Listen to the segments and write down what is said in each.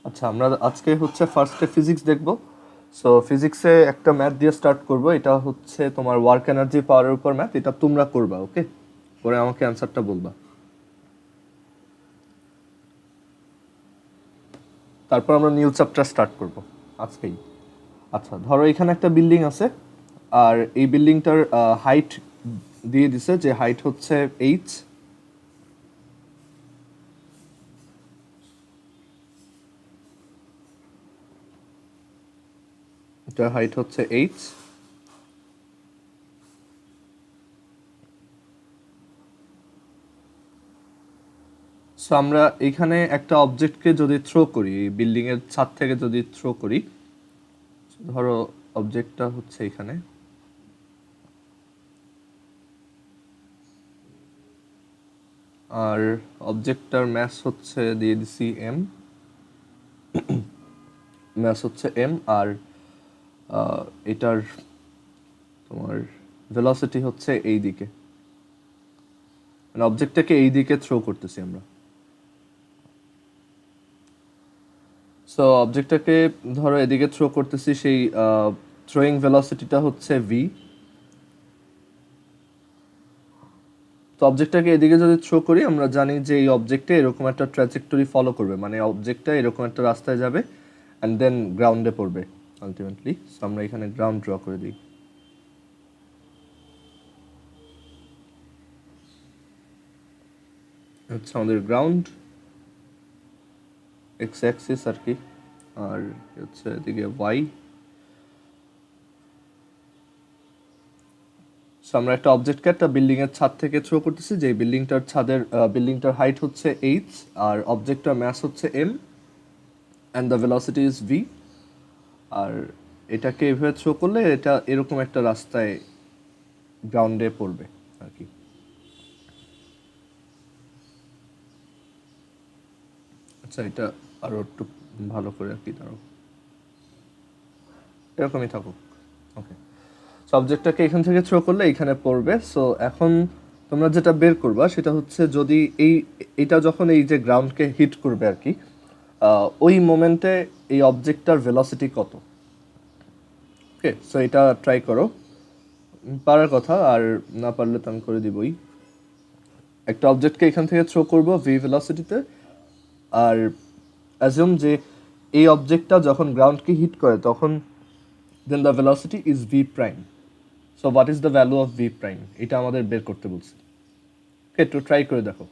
আচ্ছা, আমরা আজকে হচ্ছে ফার্স্টে ফিজিক্স দেখব। সো ফিজিক্সে একটা ম্যাথ দিয়ে স্টার্ট করব। এটা হচ্ছে তোমার ওয়ার্ক এনার্জি পাওয়ারের উপর ম্যাথ। এটা তোমরা করবা, ওকে? পরে আমাকে অ্যান্সারটা বলবা। তারপর আমরা নিউ চ্যাপ্টার স্টার্ট করব আজকেই। আচ্ছা, ধরো এখানে একটা বিল্ডিং আছে, আর এই বিল্ডিংটার হাইট দিয়ে দিছে, যে হাইট হচ্ছে এইচ। এটার হাইট হচ্ছে এইচ। সো আমরা এখানে একটা অবজেক্টকে যদি থ্রো করি, এই বিল্ডিং এর ছাদ থেকে যদি থ্রো করি, ধরো অবজেক্টটা হচ্ছে এখানে, আর অবজেক্টটার ম্যাস হচ্ছে দিয়ে দিছি এম। ম্যাস হচ্ছে এম, আর এটার তোমার ভেলোসিটি হচ্ছে এই দিকে, মানে অবজেক্টটাকে এই দিকে থ্রো করতেছি আমরা। সো অবজেক্টটাকে ধরো এদিকে থ্রো করতেছি, সেই থ্রোয়িং ভেলোসিটিটা হচ্ছে ভি। তো অবজেক্টটাকে এদিকে যদি থ্রো করি, আমরা জানি যে এই অবজেক্টে এরকম একটা ট্র্যাজেক্টরি ফলো করবে, মানে অবজেক্টটা এরকম একটা রাস্তায় যাবে অ্যান্ড দেন গ্রাউন্ডে পড়বে আলটিমেটলি। সো আমরা এখানে গ্রাউন্ড ড্র করে দিই। হচ্ছে আমাদের গ্রাউন্ড, এক্স অ্যাক্সিস আর কি, আর হচ্ছে এদিকে ওয়াই। সো আমরা একটা অবজেক্টকে একটা বিল্ডিং এর ছাদ থেকে থ্রো করতেছি, যে বিল্ডিংটার ছাদের বিল্ডিংটার হাইট হচ্ছে এইচ, আর অবজেক্টটার ম্যাস হচ্ছে M, and the velocity is V. আর এটাকে এভাবে থ্রো করলে এটা এরকম একটা রাস্তায় গ্রাউন্ডে পড়বে আর কি। আচ্ছা, এটা আরো একটু ভালো করে আর কি, দাঁড়াও, এরকমই থাকুক। ওকে, সাবজেক্টটাকে এখান থেকে থ্রো করলে এখানে পড়বে। সো এখন তোমরা যেটা বের করবা সেটা হচ্ছে, যদি এইটা যখন এই যে গ্রাউন্ডকে হিট করবে আর কি, ওই মোমেন্টে এই অবজেক্টটার ভেলোসিটি কত। ওকে, সো এটা ট্রাই করো। পারার কথা, আর না পারলে তো আমি করে দিবই। একটা অবজেক্টকে এখান থেকে থ্রো করবো ভি ভেলোসিটিতে, আর অ্যাজিউম যে এই অবজেক্টটা যখন গ্রাউন্ডকে হিট করে তখন then the velocity is V prime. So what is the value of V prime, এটা আমাদের বের করতে বলছে। ওকে, একটু ট্রাই করে দেখো।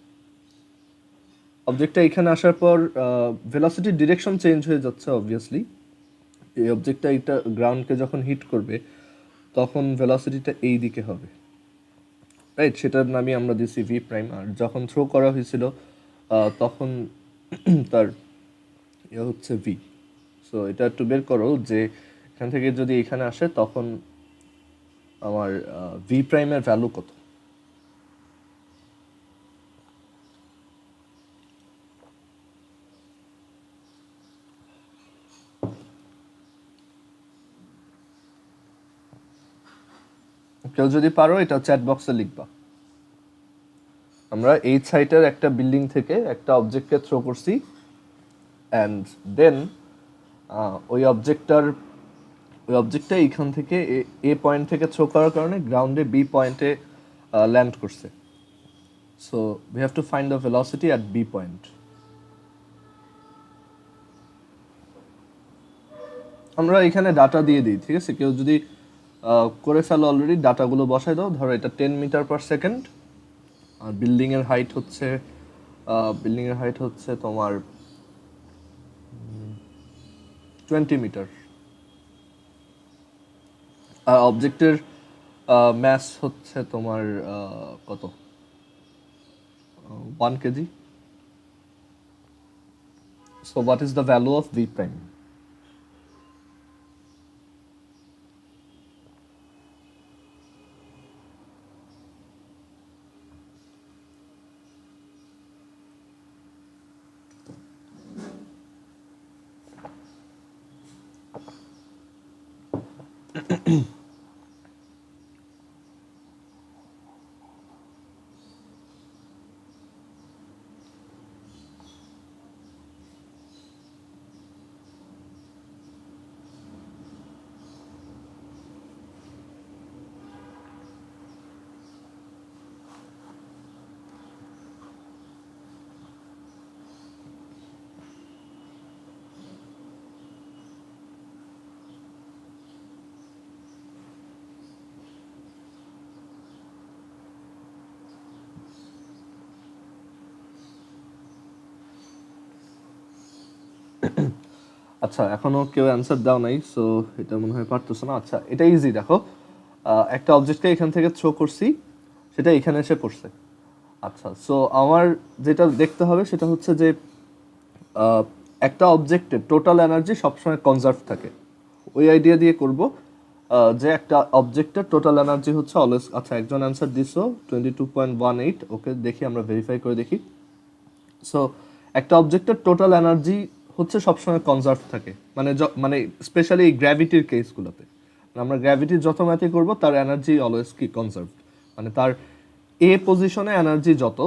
অবজেক্টটা এখানে আসার পর ভেলোসিটির ডিরেকশন চেঞ্জ হয়ে যাচ্ছে অবভিয়াসলি। এই অবজেক্টটা এটা গ্রাউন্ডকে যখন হিট করবে তখন ভেলোসিটিটা এই দিকে হবে, রাইট? সেটার নামই আমরা দিছি ভি প্রাইম। আর যখন থ্রো করা হয়েছিল তখন তার ইয়ে হচ্ছে ভি। সো এটা একটু বের করো যে এখান থেকে যদি এখানে আসে তখন আমার ভি প্রাইমের ভ্যালু কত। কেউ যদি পারো এটা চ্যাট বক্সে লিখবা। আমরা এই সাইটের একটা বিল্ডিং থেকে একটা অবজেক্টকে থ্রো করছি, অ্যান্ড দেন ওই অবজেক্টটা এইখান থেকে এ পয়েন্ট থেকে থ্রো করার কারণে গ্রাউন্ডে বি পয়েন্টে ল্যান্ড করছে। So we have to find the velocity at B point. আমরা এখানে ডাটা দিয়ে দিই, ঠিক আছে? কেউ যদি করে ফেলো অলরেডি, ডাটাগুলো বসায় দাও। ধরো এটা 10 মিটার পার সেকেন্ড, আর বিল্ডিংয়ের হাইট হচ্ছে তোমার 20 মিটার। আর অবজেক্টের ম্যাস হচ্ছে তোমার কত, 1 KG. So what is the value of V prime? আচ্ছা, এখনো কেউ অ্যান্সার দাও নাই, সো এটা মনে হয় পারতেছো না। আচ্ছা, এটা ইজি, দেখো একটা অবজেক্টকে এখান থেকে থ্রো করছি, সেটা এখানে এসে পড়ছে। আচ্ছা, সো আমার যেটা দেখতে হবে সেটা হচ্ছে যে একটা অবজেক্টের টোটাল এনার্জি সবসময় কনজার্ভ থাকে। ওই আইডিয়া দিয়ে করব যে একটা অবজেক্টের টোটাল এনার্জি হচ্ছে অলওয়েজ। আচ্ছা, একজন অ্যান্সার দিছো 22.18। ওকে, দেখি আমরা ভেরিফাই করে দেখি। সো একটা অবজেক্টের টোটাল এনার্জি হচ্ছে সবসময় কনজার্ভ থাকে, মানে স্পেশালি এই গ্র্যাভিটির কেসগুলোতে। আমরা গ্র্যাভিটির যত ম্যাথই করব তার এনার্জি অলওয়েজ কি কনজার্ভ, মানে তার এ পজিশনে এনার্জি যত,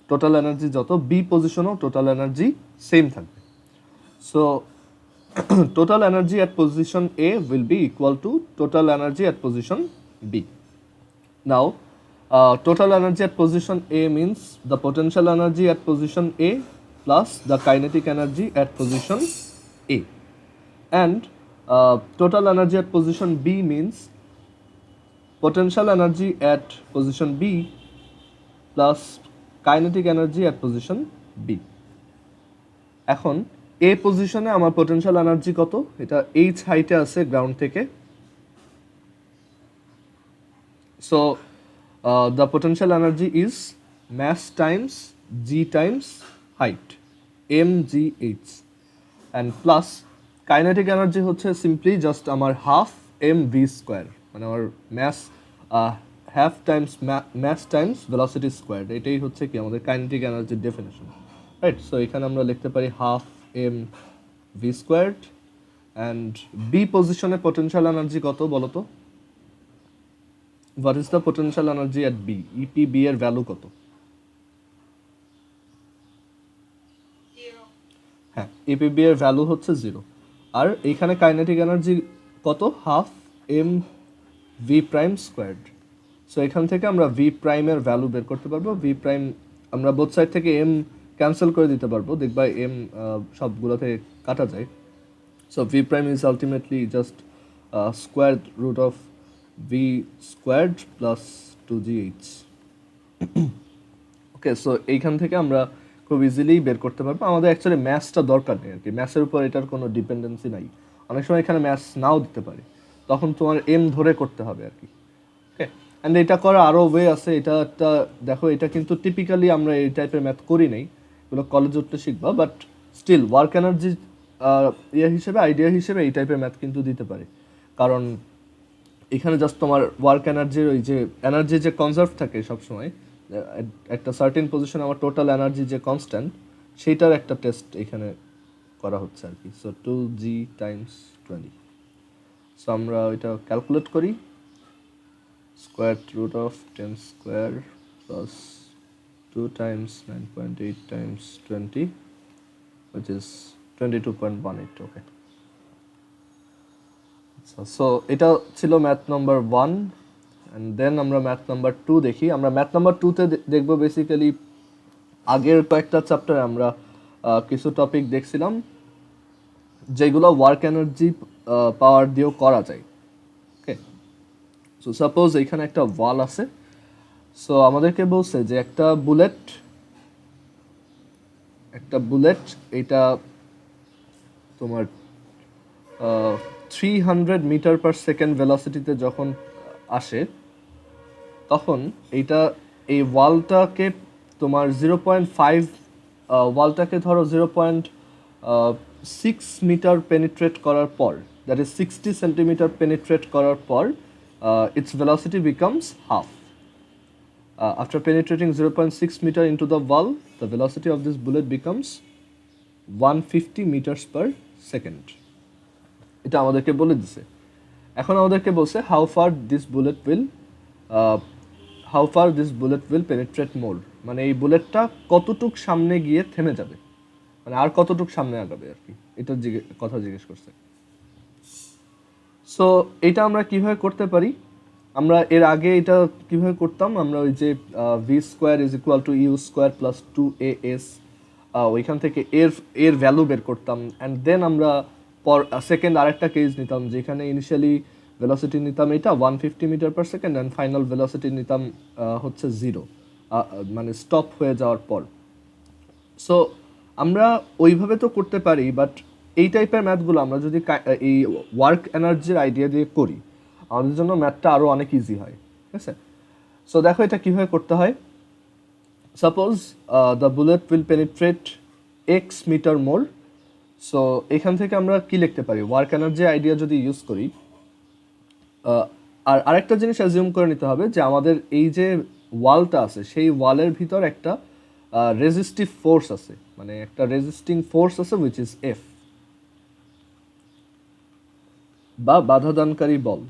টোটাল এনার্জি যত, বি পজিশনেও টোটাল এনার্জি সেম থাকবে। So total energy at position A will be equal to total energy at position B. Now, total energy at position A means the potential energy at position A plus the kinetic energy at position A. And total energy at position B means potential energy at position B plus kinetic energy at position B. এখন এ পজিশনে আমার potential energy কত, এটা H হাইটে আছে ground থেকে। So the potential energy is mass times G times height, M G H, and plus kinetic energy হচ্ছে simply just আমার হাফ এম ভি স্কোয়ার, মানে আমার half times mass times velocity square. এটাই হচ্ছে কি আমাদের কাইনেটিক এনার্জির ডেফিনেশন, রাইট? সো এখানে আমরা লিখতে পারি half M V squared. And B পজিশনে পোটেনশিয়াল এনার্জি কত বলো তো? What is the potential energy at B? EP B এর ভ্যালু কত? হ্যাঁ, ইপি বি এর ভ্যালু হচ্ছে 0। আর এইখানে কাইনেটিক এনার্জি কত? Half M V prime squared. So এখান থেকে আমরা ভি প্রাইমের ভ্যালু বের করতে পারবো। ভি প্রাইম আমরা বোথ সাইড থেকে এম ক্যান্সেল করে দিতে পারবো, দেখবা এম সবগুলোতে কাটা যায়। So V prime is ultimately just square root of V squared plus 2gh। Okay, so এইখান থেকে আমরা খুব ইজিলি বের করতে পারবো। আমাদের অ্যাকচুয়ালি ম্যাথসটা দরকার নেই আর কি, ম্যাথসের উপর এটার কোনো ডিপেন্ডেন্সি নাই। অনেক সময় এখানে ম্যাথস নাও দিতে পারে, তখন তোমার এম ধরে করতে হবে আর কি। ওকে, অ্যান্ড এটা করার আরও ওয়ে আছে। এটা একটা দেখো, এটা কিন্তু টিপিক্যালি আমরা এই টাইপের ম্যাথ করি নাই, এগুলো কলেজে উঠতে শিখবা, বাট স্টিল ওয়ার্ক এনার্জি হিসেবে, আইডিয়া হিসেবে এই টাইপের ম্যাথ কিন্তু দিতে পারে। কারণ এখানে জাস্ট তোমার ওয়ার্ক এনার্জির ওই যে এনার্জি যে কনজার্ভ থাকে সবসময় একটা সার্টেন পজিশন, আমার টোটাল এনার্জি যে কনস্ট্যান্ট, সেইটার একটা টেস্ট এখানে করা হচ্ছে আর কি। So 2g Times 20। সো আমরা ওইটা ক্যালকুলেট করি, square root of 10 square plus 2 times 9.8 times 20, which is 22.18. Okay, so এটা ছিল ম্যাথ নাম্বার 1। অ্যান্ড দেন আমরা ম্যাথ নাম্বার 2 দেখি। আমরা ম্যাথ নাম্বার 2তে দেখবো বেসিক্যালি আগের কয়েকটা চ্যাপ্টারে আমরা কিছু টপিক দেখছিলাম যেগুলো ওয়ার্ক এনার্জি পাওয়ার দিয়েও করা যায়। ওকে, সো সাপোজ এখানে একটা ওয়াল আছে। সো আমাদেরকে বলছে যে একটা বুলেট এটা তোমার 300 মিটার পার সেকেন্ড ভেলোসিটিতে যখন আসে, তখন এই ওয়ালটাকে তোমার 0.5, ওয়ালটাকে ধরো 0.6 মিটার পেনিট্রেট করার পর, দ্যাট ইজ 60 সেন্টিমিটার পেনিট্রেট করার পর it's velocity becomes half. After penetrating 0.6 meter into the wall, the velocity of this bullet becomes 150 meters per second. এটা আমাদেরকে বলে দিছে। এখন আমাদেরকে বলছে how far this bullet will penetrate more, মানে এই বুলেটটা কতটুক সামনে গিয়ে থেমে যাবে, মানে আর কতটুক সামনে আগাবে আর কি, এটা কথা জিজ্ঞেস করছে। সো এটা আমরা কিভাবে করতে পারি? আমরা এর আগে এটা কিভাবে করতাম, আমরা ওই যে V square is equal to U square plus 2as, ওইখান থেকে এর ভ্যালু বের করতাম। অ্যান্ড দেন আমরা সেকেন্ড আরেকটা কেস নিতাম যেখানে ইনিশিয়ালি ভেলোসিটি নিতাম এটা 150 metre per second, and final velocity নিতাম হচ্ছে 0, মানে স্টপ হয়ে যাওয়ার পর। সো আমরা ওইভাবে তো করতে পারি, বাট এই টাইপের ম্যাথগুলো আমরা যদি এই ওয়ার্ক এনার্জির আইডিয়া দিয়ে করি, আমাদের জন্য ম্যাথটা আরও অনেক ইজি হয়। ঠিক আছে, সো দেখো এটা কীভাবে করতে হয়। Suppose the bullet will penetrate X metre more. So এখান থেকে আমরা কি লিখতে পারি, ওয়ার্ক এনার্জি আইডিয়া যদি ইউজ করি, আর আরেকটা জিনিস অ্যাজিউম করে নিতে হবে যে আমাদের এই যে ওয়ালটা আছে সেই ওয়ালের ভিতর একটা রেজিস্টিভ ফোর্স আছে, মানে একটা রেজিস্টিং ফোর্স আছে উইচ ইজ এফ, বা বাধাদানকারী বল,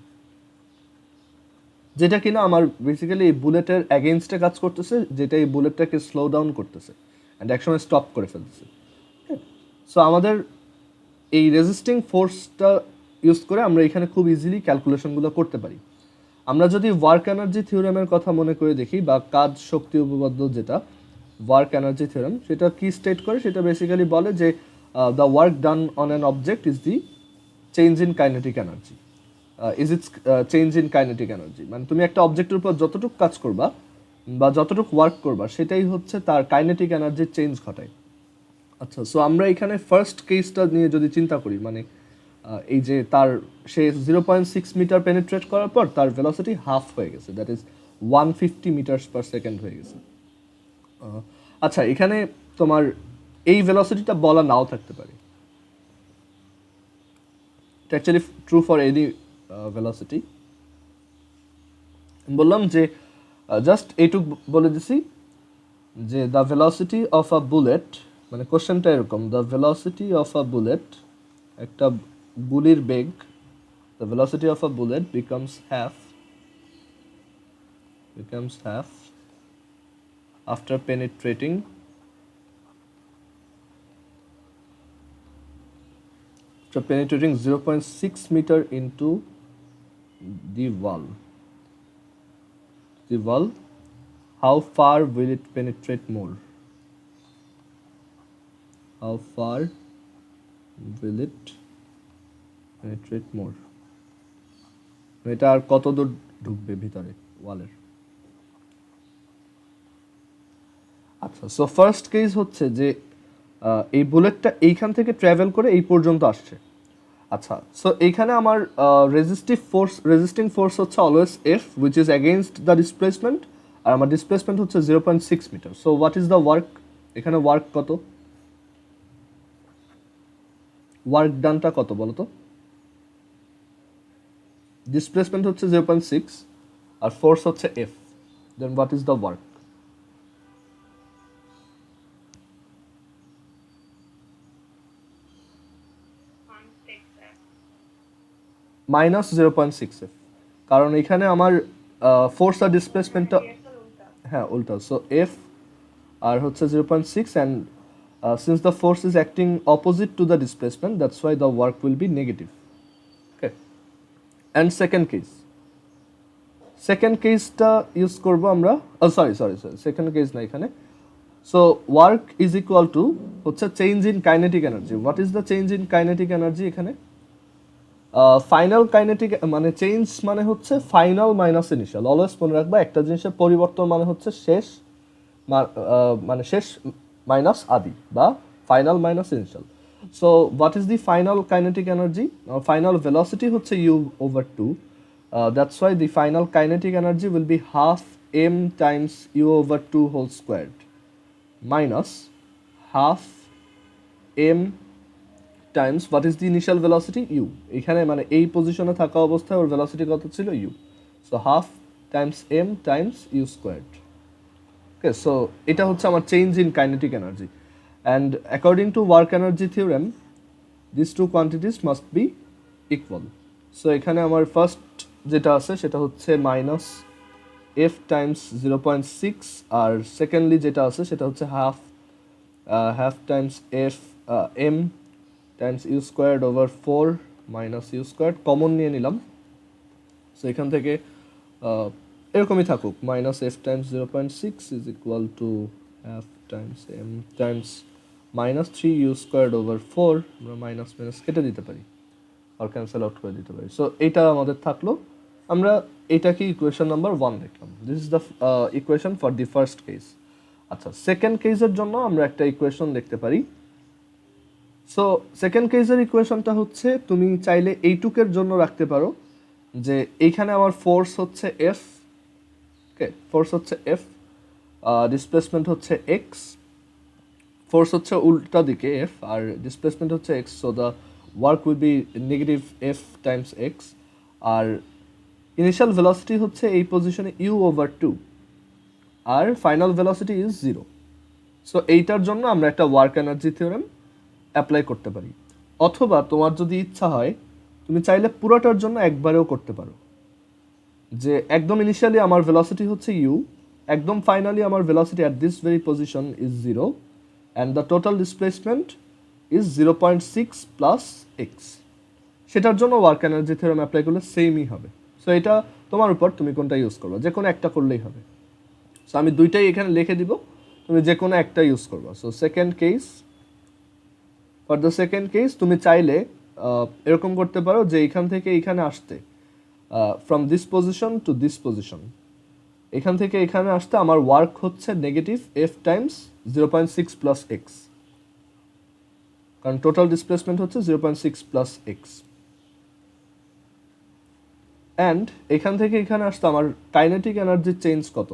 যেটা কিনা আমার বেসিক্যালি এই বুলেটের অ্যাগেনস্টে কাজ করতেছে, যেটা এই বুলেটটাকে স্লো ডাউন করতেছে অ্যান্ড একসময় স্টপ করে ফেলতেছে। সো আমাদের এই রেজিস্টিং ফোর্সটা ইউজ করে আমরা এখানে খুব ইজিলি ক্যালকুলেশনগুলো করতে পারি। আমরা যদি ওয়ার্ক এনার্জি থিওরেমের কথা মনে করে দেখি, বা কাজ শক্তি উপপাদ্য যেটা ওয়ার্ক এনার্জি থিওরেম, সেটা কি স্টেট করে, সেটা বেসিক্যালি বলে যে the work done on an object is the change in kinetic energy, is it's change in kinetic energy, মানে তুমি একটা অবজেক্টের উপর যতটুকু কাজ করবা বা যতটুকু ওয়ার্ক করবা সেটাই হচ্ছে তার কাইনেটিক এনার্জির চেঞ্জ ঘটায়। আচ্ছা, সো আমরা এখানে ফার্স্ট কেসটা নিয়ে যদি চিন্তা করি, মানে এই যে তার সে 0.6 মিটার পেনিট্রেট করার পর তার ভেলোসিটি হাফ হয়ে গেছে, that is 150 metres per second হয়ে গেছে। আচ্ছা, এখানে তোমার এই ভেলোসিটিটা বলা নাও থাকতে পারে, এটা actually true for any velocity. বললাম যে জাস্ট এইটুক বলে দিছি যে the velocity of a bullet, মানে কোশ্চেনটা এরকম, the velocity of a bullet, একটা গুলির বেগ, the velocity of a bullet becomes half after penetrating after penetrating 0.6 meter into the wall. How far will it penetrate more? How far will it penetrate more? এটা আর কত দূর ঢুকবে ভিতরে ওয়ালের। আচ্ছা, সো ফার্স্ট কেস হচ্ছে যে এই বুলেটটা এইখান থেকে ট্রাভেল করে এই পর্যন্ত আসছে। আচ্ছা, সো এইখানে আমার রেজিস্টিং ফোর্স হচ্ছে always F, which is against the displacement, আর আমার ডিসপ্লেসমেন্ট হচ্ছে 0.6 মিটার। So what is the work? এখানে ওয়ার্ক কত, ওয়ার্ক ডানটা কত বলো তো? ডিসপ্লেসমেন্ট হচ্ছে 0.6 আর ফোর্স হচ্ছে F, then what is the work? Minus 0.6 F, কারণ এখানে আমার ফোর্স আর ডিসপ্লেসমেন্টটা হ্যাঁ উল্টা। সো এফ আর হচ্ছে 0.6, and since the force is acting opposite to the displacement, that's why the work will be negative. Okay, and second case-টা use করব আমরা, sorry second case না এখানে। So work is equal to হচ্ছে change in kinetic energy. What is the change in kinetic energy? এখানে final kinetic মানে change মানে হচ্ছে ফাইনাল মাইনাস ইনিশিয়াল। অলওয়েজ মনে রাখবা একটা জিনিসের পরিবর্তন মানে হচ্ছে শেষ, মানে শেষ মাইনাস আদি, বা final minus initial. So what is the final kinetic energy? Final velocity হচ্ছে u over 2, that's why the final kinetic energy will be half m times u over 2 whole squared minus half m times what is the initial velocity u। এখানে মানে এই পজিশনে থাকা অবস্থায় ওর velocity কত ছিল? u। So half times m times u squared. Okay, so এটা হচ্ছে আমার change in kinetic energy, and according to work energy theorem this two quantities must be equal. So এখানে আমার ফার্স্ট যেটা আছে সেটা হচ্ছে মাইনাস এফ টাইমস 0.6, আর সেকেন্ডলি যেটা আছে সেটা হচ্ছে half times F M times U squared over 4 minus U squared common নিয়ে নিলাম। সো এখান থেকে এরকমই থাকুক, minus F times 0.6 is equal to half times M times minus 3 U squared over 4, আমরা মাইনাস মাইনাস কেটে দিতে পারি আর ক্যান্সেল আউট করে দিতে পারি। সো এটা আমাদের থাকলো, আমরা এটাকে ইকুয়েশন নাম্বার 1 দেখলাম। This is the equation for the first case. আচ্ছা, সেকেন্ড কেসের জন্য আমরা একটা ইকুয়েশন দেখতে পারি সো সেকেন্ড কেসের ইকুয়েশনটা হচ্ছে তুমি চাইলে এইটুকের জন্য রাখতে পারো যে এইখানে আমার ফোর্স হচ্ছে এফ, ওকে, ফোর্স হচ্ছে এফ, ডিসপ্লেসমেন্ট হচ্ছে এক্স, ফোর্স হচ্ছে উল্টা দিকে এফ আর ডিসপ্লেসমেন্ট হচ্ছে X, so the work will be negative F times X, আর ইনিশিয়াল ভেলোসিটি হচ্ছে এই পজিশনে ইউ ওভার টু, আর final velocity is zero. So এইটার জন্য আমরা একটা ওয়ার্ক এনার্জি থিওরেম অ্যাপ্লাই করতে পারি, অথবা তোমার যদি ইচ্ছা হয় তুমি চাইলে পুরোটার জন্য একবারেও করতে পারো, যে একদম ইনিশিয়ালি আমার ভেলোসিটি হচ্ছে ইউ, একদম ফাইনালি আমার velocity at this very position is zero, and the total displacement is 0.6 plus x. সেটার জন্য ওয়ার্ক এনার্জি থিওরেম অ্যাপ্লাই করলে সেমই হবে। সো এটা তোমার উপর, তুমি কোনটা ইউজ করবে, যে কোনো একটা করলেই হবে। সো আমি দুইটাই এখানে লিখে দিব, তুমি যে কোনো একটা ইউজ করবা। So second case, for the second case তুমি চাইলে এরকম করতে পারো যে এখান থেকে এখানে আসতে, from this position to this position, এখান থেকে এখানে আসতে আমার ওয়ার্ক হচ্ছে negative F times 0.6 plus x, কারণ টোটাল ডিসপ্লেসমেন্ট হচ্ছে 0.6 প্লাস এক্স। অ্যান্ড এখান থেকে এখানে আসতে আমার কাইনেটিক এনার্জির চেঞ্জ কত,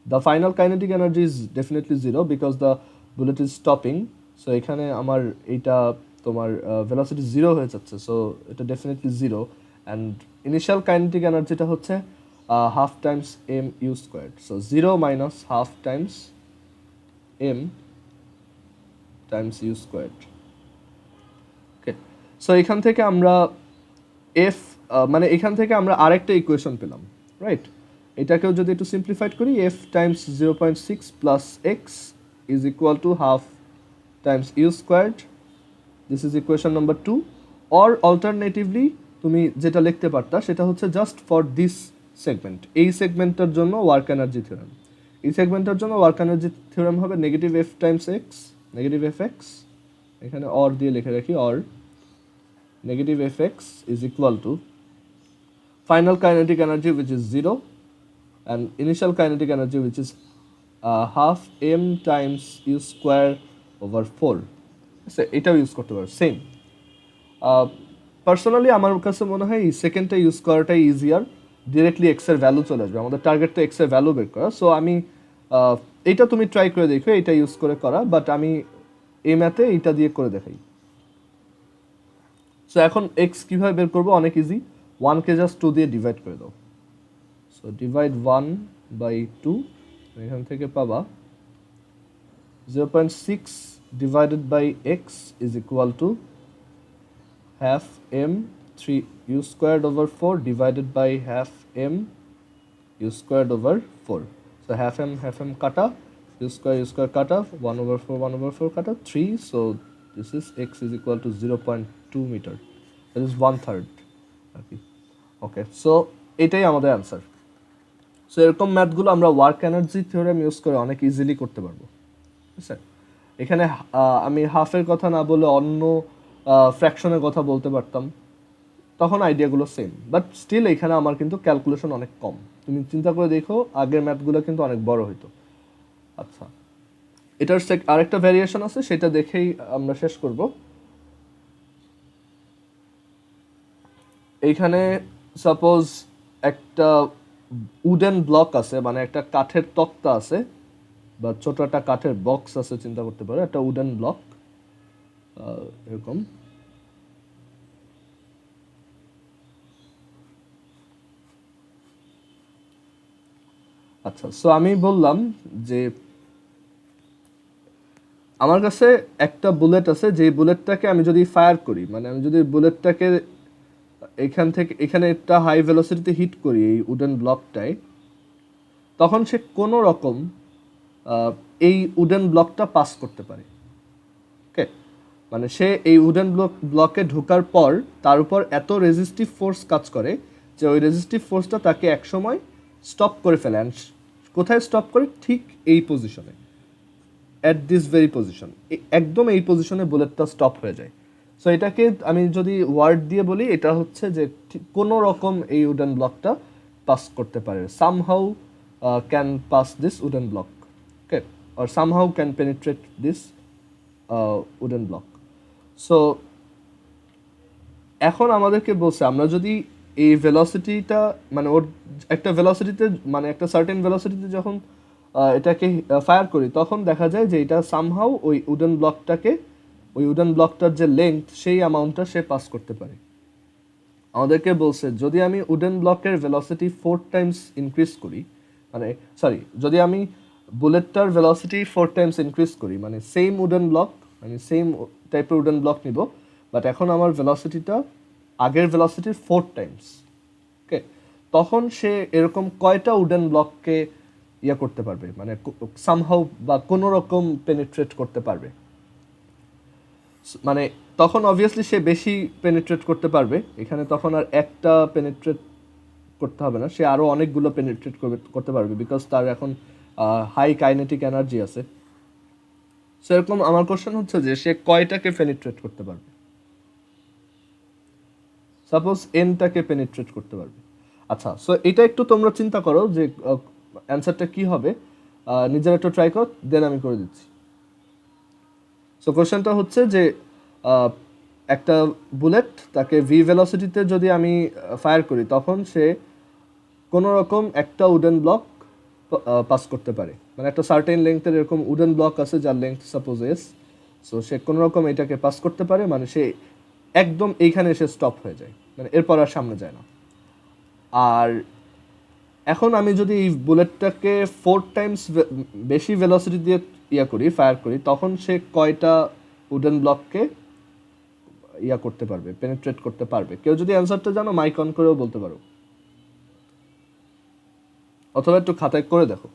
the final kinetic energy is definitely zero because the bullet is stopping. So এখানে আমার এইটা তোমার ভেলোসিটি জিরো হয়ে যাচ্ছে, সো এটা definitely zero. And initial kinetic এনার্জিটা হচ্ছে half times M U squared, so zero minus half times M times U squared. Okay, so এখান থেকে আমরা এফ মানে এখান থেকে আমরা আরেকটা ইকুয়েশন পেলাম, রাইট? এটাকেও যদি একটু সিম্পলিফাইড করি, F times 0.6 plus X is equal to half times U squared, this is equation number 2। Or alternatively তুমি যেটা লিখতে পারতা সেটা হচ্ছে জাস্ট ফর দিস সেগমেন্ট, এই সেগমেন্টের জন্য ওয়ার্ক এনার্জি থিওরেম, এই সেগমেন্টের জন্য ওয়ার্ক এনার্জি থিওরেম হবে negative F times x, negative F x, এখানে অর দিয়ে লিখে রাখি, or negative fx is equal to final kinetic energy which is 0 and initial kinetic energy which is half m times u square over 4. এটাও use করতে পারো same. Personally আমার কাছে মনে হয় এই সেকেন্ডটা ইউজ করাটাই ইজিয়ার, ডিরেক্টলি এক্সের ভ্যালু চলে আসবে, আমাদের টার্গেট তো এক্সের ভ্যালু বের করা। সো আমি এইটা তুমি ট্রাই করে দেখো, এটা ইউজ করে করা, বাট আমি এই ম্যাথে এইটা দিয়ে করে দেখাই। সো এখন এক্স কীভাবে বের করবো, অনেক ইজি, 1কে জাস্ট 2 দিয়ে ডিভাইড করে দাও। সো ডিভাইড 1/2, এখান থেকে পাবা 0.6 divided by X is equal to half M 3 U squared over 4 divided by half M U squared over 4। So half M কাটা, ইউ স্কোয়ার কাটা, 1/4 কাটা 3, so this is x is equal to 0.2 meter, that is 1/3 আর কি। ওকে, so এটাই আমাদের answer. So এরকম ম্যাথগুলো আমরা work energy theorem use করে অনেক ইজিলি করতে পারবো, ঠিক আছে? এখানে আমি হাফের কথা না বলে অন্য ফ্র্যাকশনের কথা বলতে পারতাম, তখন আইডিয়াগুলো সেম, বাট স্টিল এখানে আমার কিন্তু ক্যালকুলেশন অনেক কম। তুমি চিন্তা করে দেখো আগের ম্যাথগুলো কিন্তু অনেক বড় হইতো। আচ্ছা, এটার আরেকটা ভ্যারিয়েশন আছে, সেটা দেখেই আমরা শেষ করব। এইখানে সাপোজ একটা উডেন ব্লক আছে, মানে একটা কাঠের তক্তা আছে বা ছোট একটা কাঠের বক্স আছে, চিন্তা করতে পারো একটা উডেন ব্লক এরকম। আচ্ছা, সো আমি বললাম যে আমার কাছে একটা বুলেট আছে, যে বুলেটটাকে আমি যদি ফায়ার করি, মানে আমি যদি বুলেটটাকে এখান থেকে এখানে একটা হাই ভেলোসিটিতে হিট করি এই উডেন ব্লকটায়, তখন সে কোনো রকম এই উডেন ব্লকটা পাস করতে পারে। ওকে, মানে সে এই উডেন ব্লকে ঢোকার পর তার উপর এত রেজিস্টিভ ফোর্স কাজ করে যে ওই রেজিস্টিভ ফোর্সটা তাকে একসময় স্টপ করে ফেলে। অ্যান্ড কোথায় স্টপ করে, ঠিক এই পজিশনে, অ্যাট দিস ভেরি পজিশন, একদম এই পজিশনে বুলেটটা স্টপ হয়ে যায়। সো এটাকে আমি যদি ওয়ার্ড দিয়ে বলি, এটা হচ্ছে যে কোনো রকম এই উডেন ব্লকটা পাস করতে পারে, somehow can pass this wooden block, okay, or somehow can penetrate this wooden block. So এখন আমাদেরকে বলছে আমরা যদি এই ভেলোসিটিটা মানে ওর একটা ভেলোসিটিতে মানে একটা সার্টেন ভেলোসিটিতে যখন এটাকে ফায়ার করি তখন দেখা যায় যে এটা সামহাউ ওই উডেন ব্লকটার যে লেন্থ সেই অ্যামাউন্টটা সে পাস করতে পারে। আমাদেরকে বলছে যদি আমি উডেন ব্লকের ভেলোসিটি 4 টাইমস ইনক্রিজ করি, মানে সরি, যদি আমি বুলেটটার ভেলোসিটি 4 টাইমস ইনক্রিজ করি, মানে সেম উডেন ব্লক, আমি সেম টাইপের উডেন ব্লক নিব, বাট এখন আমার ভেলোসিটিটা আগের ভেলোসিটির 4 টাইমস। ওকে, তখন সে এরকম কয়টা উডেন ব্লককে ইয়ে করতে পারবে, মানে সামহাউ বা কোনো রকম পেনিট্রেট করতে পারবে। মানে তখন অবভিয়াসলি সে বেশি পেনিট্রেট করতে পারবে, এখানে তখন আর একটা পেনিট্রেট করতে হবে না, সে আরও অনেকগুলো পেনিট্রেট করতে পারবে, বিকজ তার এখন হাই কাইনেটিক এনার্জি আছে। সেরকম আমার কোশ্চেন হচ্ছে যে সে কয়টাকে পেনিট্রেট করতে পারবে। সাপোজ এনটাকে পেনিট্রেট করতে পারবে। আচ্ছা, সো এটা একটু তোমরা চিন্তা করো যে অ্যান্সারটা কি হবে, নিজের একটু ট্রাই কর, দেন আমি করে দিচ্ছি। সো কোশ্চেনটা হচ্ছে যে একটা বুলেট তাকে ভি ভেলোসিটিতে যদি আমি ফায়ার করি তখন সে কোনো রকম একটা উডেন ব্লক পাস করতে পারে, মানে একটা সার্টেন লেংথের এরকম উডেন ব্লক আছে যার লেংথ সাপোজ এস। সো সে কোনো রকম এটাকে পাস করতে পারে, মানে সে একদম এইখানে এসে স্টপ হয়ে যায়, মানে এরপর আর সামনে যায় না। আর এখন আমি যদি এই বুলেটটাকে 4 টাইমস বেশি ভেলোসিটি দিয়ে ফায়ার করি তখন সে কয়টা উডেন ব্লককে করতে পারবে, পেনিট্রেট করতে পারবে? কেউ যদি অ্যান্সারটা জানো মাইক অন করেও বলতে পারো, অথবা একটু খাতায় করে দেখো।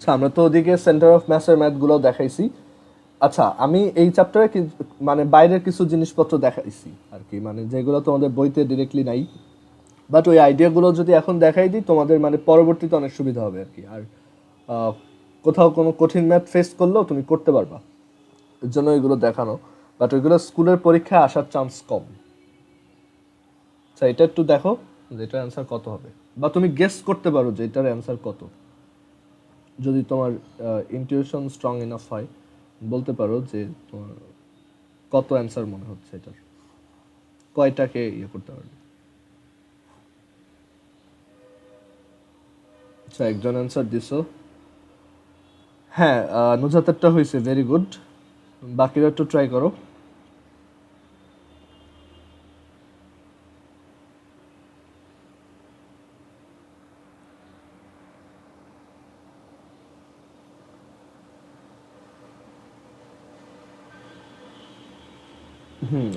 আচ্ছা, আমরা তো ওদিকে সেন্টার অফ ম্যাথের ম্যাথগুলো দেখাইছি। আচ্ছা, আমি এই চ্যাপ্টারে মানে বাইরের কিছু জিনিসপত্র দেখাইছি আর কি, মানে যেগুলো তোমাদের বইতে ডিরেক্টলি নাই, বাট ওই আইডিয়াগুলো যদি এখন দেখাই দিই তোমাদের মানে পরবর্তীতে অনেক সুবিধা হবে আর কি। আর কোথাও কোনো কঠিন ম্যাথ ফেস করলেও তুমি করতে পারবা, এর জন্য এগুলো দেখানো। বাট ওইগুলো স্কুলের পরীক্ষায় আসার চান্স কম। আচ্ছা, এটা একটু দেখো যে এটার অ্যান্সার কত হবে, বা তুমি গেস করতে পারো যে এটার অ্যান্সার কত। যদি তোমার ইনটিউশন স্ট্রং ইনাফ হয় বলতে পারো যে তোমার কত অ্যান্সার মনে হচ্ছে এটার, কয়টাকে করতে পারবে। আচ্ছা, একজন অ্যান্সার দিছো। হ্যাঁ, নুজাতেরটা হয়েছে, ভেরি গুড। বাকিরা একটু ট্রাই করো।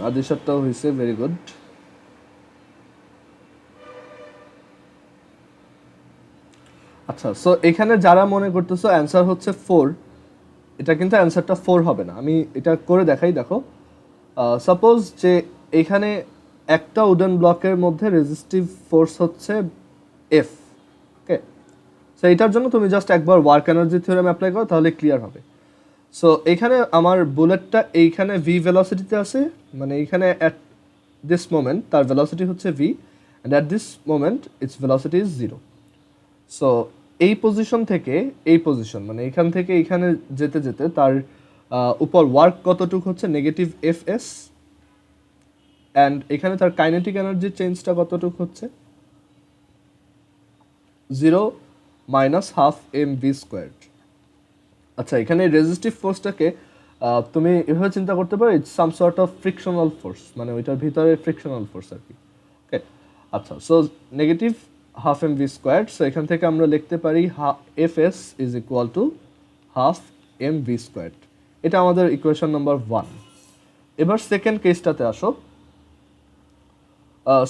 আদিশারটাও হয়েছে, ভেরি গুড। আচ্ছা, সো এখানে যারা মনে করতেছো অ্যান্সার হচ্ছে 4, এটা কিন্তু অ্যান্সারটা 4 হবে না। আমি এটা করে দেখাই, দেখো। সাপোজ যে এখানে একটা উডেন ব্লকের মধ্যে রেজিস্টিভ ফোর্স হচ্ছে এফ। ওকে, সো এটার জন্য তুমি জাস্ট একবার ওয়ার্ক এনার্জি থিওরেম অ্যাপ্লাই করো, তাহলে ক্লিয়ার হবে। সো এখানে আমার বুলেটটা এইখানে ভি ভেলোসিটিতে আছে, মানে এইখানে অ্যাট দিস মোমেন্ট তার ভেলোসিটি হচ্ছে V, and at this moment it's velocity is 0। So এই পজিশন থেকে এই পজিশন, মানে এখান থেকে এইখানে যেতে যেতে তার উপর ওয়ার্ক কতটুকু হচ্ছে নেগেটিভ এফ এস, অ্যান্ড এখানে তার কাইনেটিক এনার্জির চেঞ্জটা কতটুকু হচ্ছে 0 minus half M V squared. আচ্ছা, এখানে রেজিস্টিভ ফোর্সটাকে তুমি এভাবে চিন্তা করতে পারো, it's some sort of frictional force, মানে ওইটার ভিতরে ফ্রিকশনাল ফোর্স আর কি। ওকে, আচ্ছা, so negative half M V squared, so এখান থেকে আমরা লিখতে পারি F S is equal to half M V squared. এটা আমাদের ইকুয়েশন নাম্বার 1। এবার সেকেন্ড কেসটাতে আসো।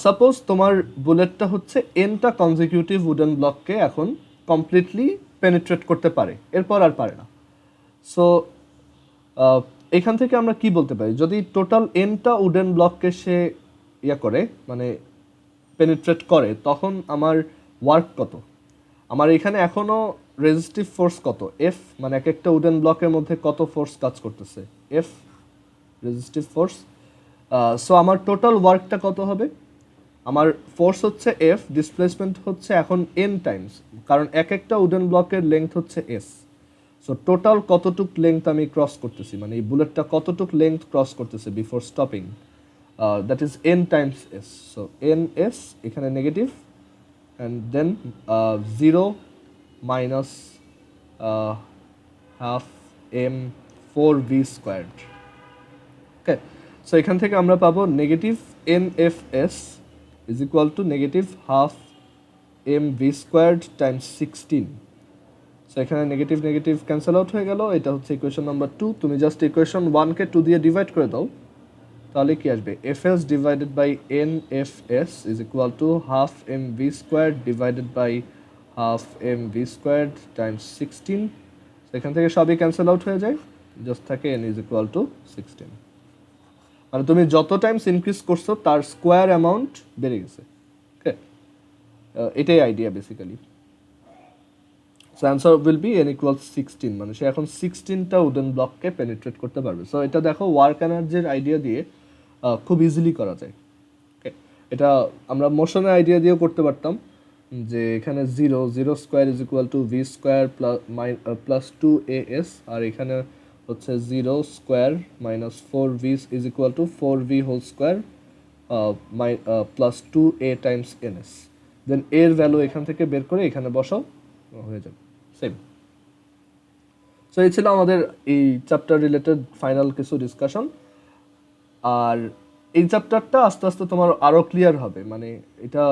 সাপোজ তোমার বুলেটটা হচ্ছে এনটা কনজিকিউটিভ উডেন ব্লককে এখন কমপ্লিটলি পেনিট্রেট করতে পারে, এরপর আর পারে না। সো এখান থেকে আমরা কি বলতে পারি, যদি টোটাল এনটা উডেন ব্লককে সে করে, মানে পেনিট্রেট করে, তখন আমার ওয়ার্ক কত? আমার এখানে এখনও রেজিস্টিভ ফোর্স কত, এফ মানে এক একটা উডেন ব্লকের মধ্যে কত ফোর্স কাজ করতেছে, এফ রেজিস্টিভ ফোর্স। সো আমার টোটাল ওয়ার্কটা কত হবে, আমার ফোর্স হচ্ছে এফ, ডিসপ্লেসমেন্ট হচ্ছে এখন এন টাইমস, কারণ এক একটা উডেন ব্লকের লেংথ হচ্ছে এস। সো টোটাল কতটুক লেংথ আমি ক্রস করতেছি, মানে এই বুলেটটা কতটুক লেংথ ক্রস করতেছে before stopping, that is N times S. So N S এখানে negative, and then 0 minus half M 4v squared. Okay, so এখান থেকে আমরা পাবো negative N F S is equal to negative half M V squared times 16। So এখানে negative negative cancel out হয়ে গেল, এটা হচ্ছে ইকুয়েশন নাম্বার 2। তুমি জাস্ট ইকুয়েশন 1কে 2 দিয়ে ডিভাইড করে দাও, তাহলে কি আসবে, F S divided by N F S is equal to half M V squared divided by half M V squared times 16। এখান থেকে সবই ক্যান্সেল আউট হয়ে যায়, জাস্ট থাকে এন ইজ ইকুয়াল টু 16। মানে তুমি যত টাইমস ইনক্রিজ করছো তার স্কোয়ার অ্যামাউন্ট বেড়ে গেছে। ওকে, এটাই idea basically. So answer will be N equals 16, মানে সে এখন 16টা উডেন ব্লককে পেনিট্রেট করতে পারবে। সো এটা দেখো ওয়ার্ক এনার্জির আইডিয়া দিয়ে খুব ইজিলি করা যায়। ওকে, এটা আমরা মোশনের আইডিয়া দিয়েও করতে পারতাম, যে এখানে 0 square is equal to V square plus 2as, আর এখানে হচ্ছে 0 square minus 4v is equal to 4v whole square plus 2a times ns। Then এর ভ্যালু এখান থেকে বের করে এখানে বসাও, হয়ে যাবে সেম। সো এই ছিল আমাদের এই চ্যাপ্টার রিলেটেড ফাইনাল কিছু ডিসকাশন। আর এই চ্যাপ্টারটা আস্তে আস্তে তোমার আরও ক্লিয়ার হবে, মানে এটা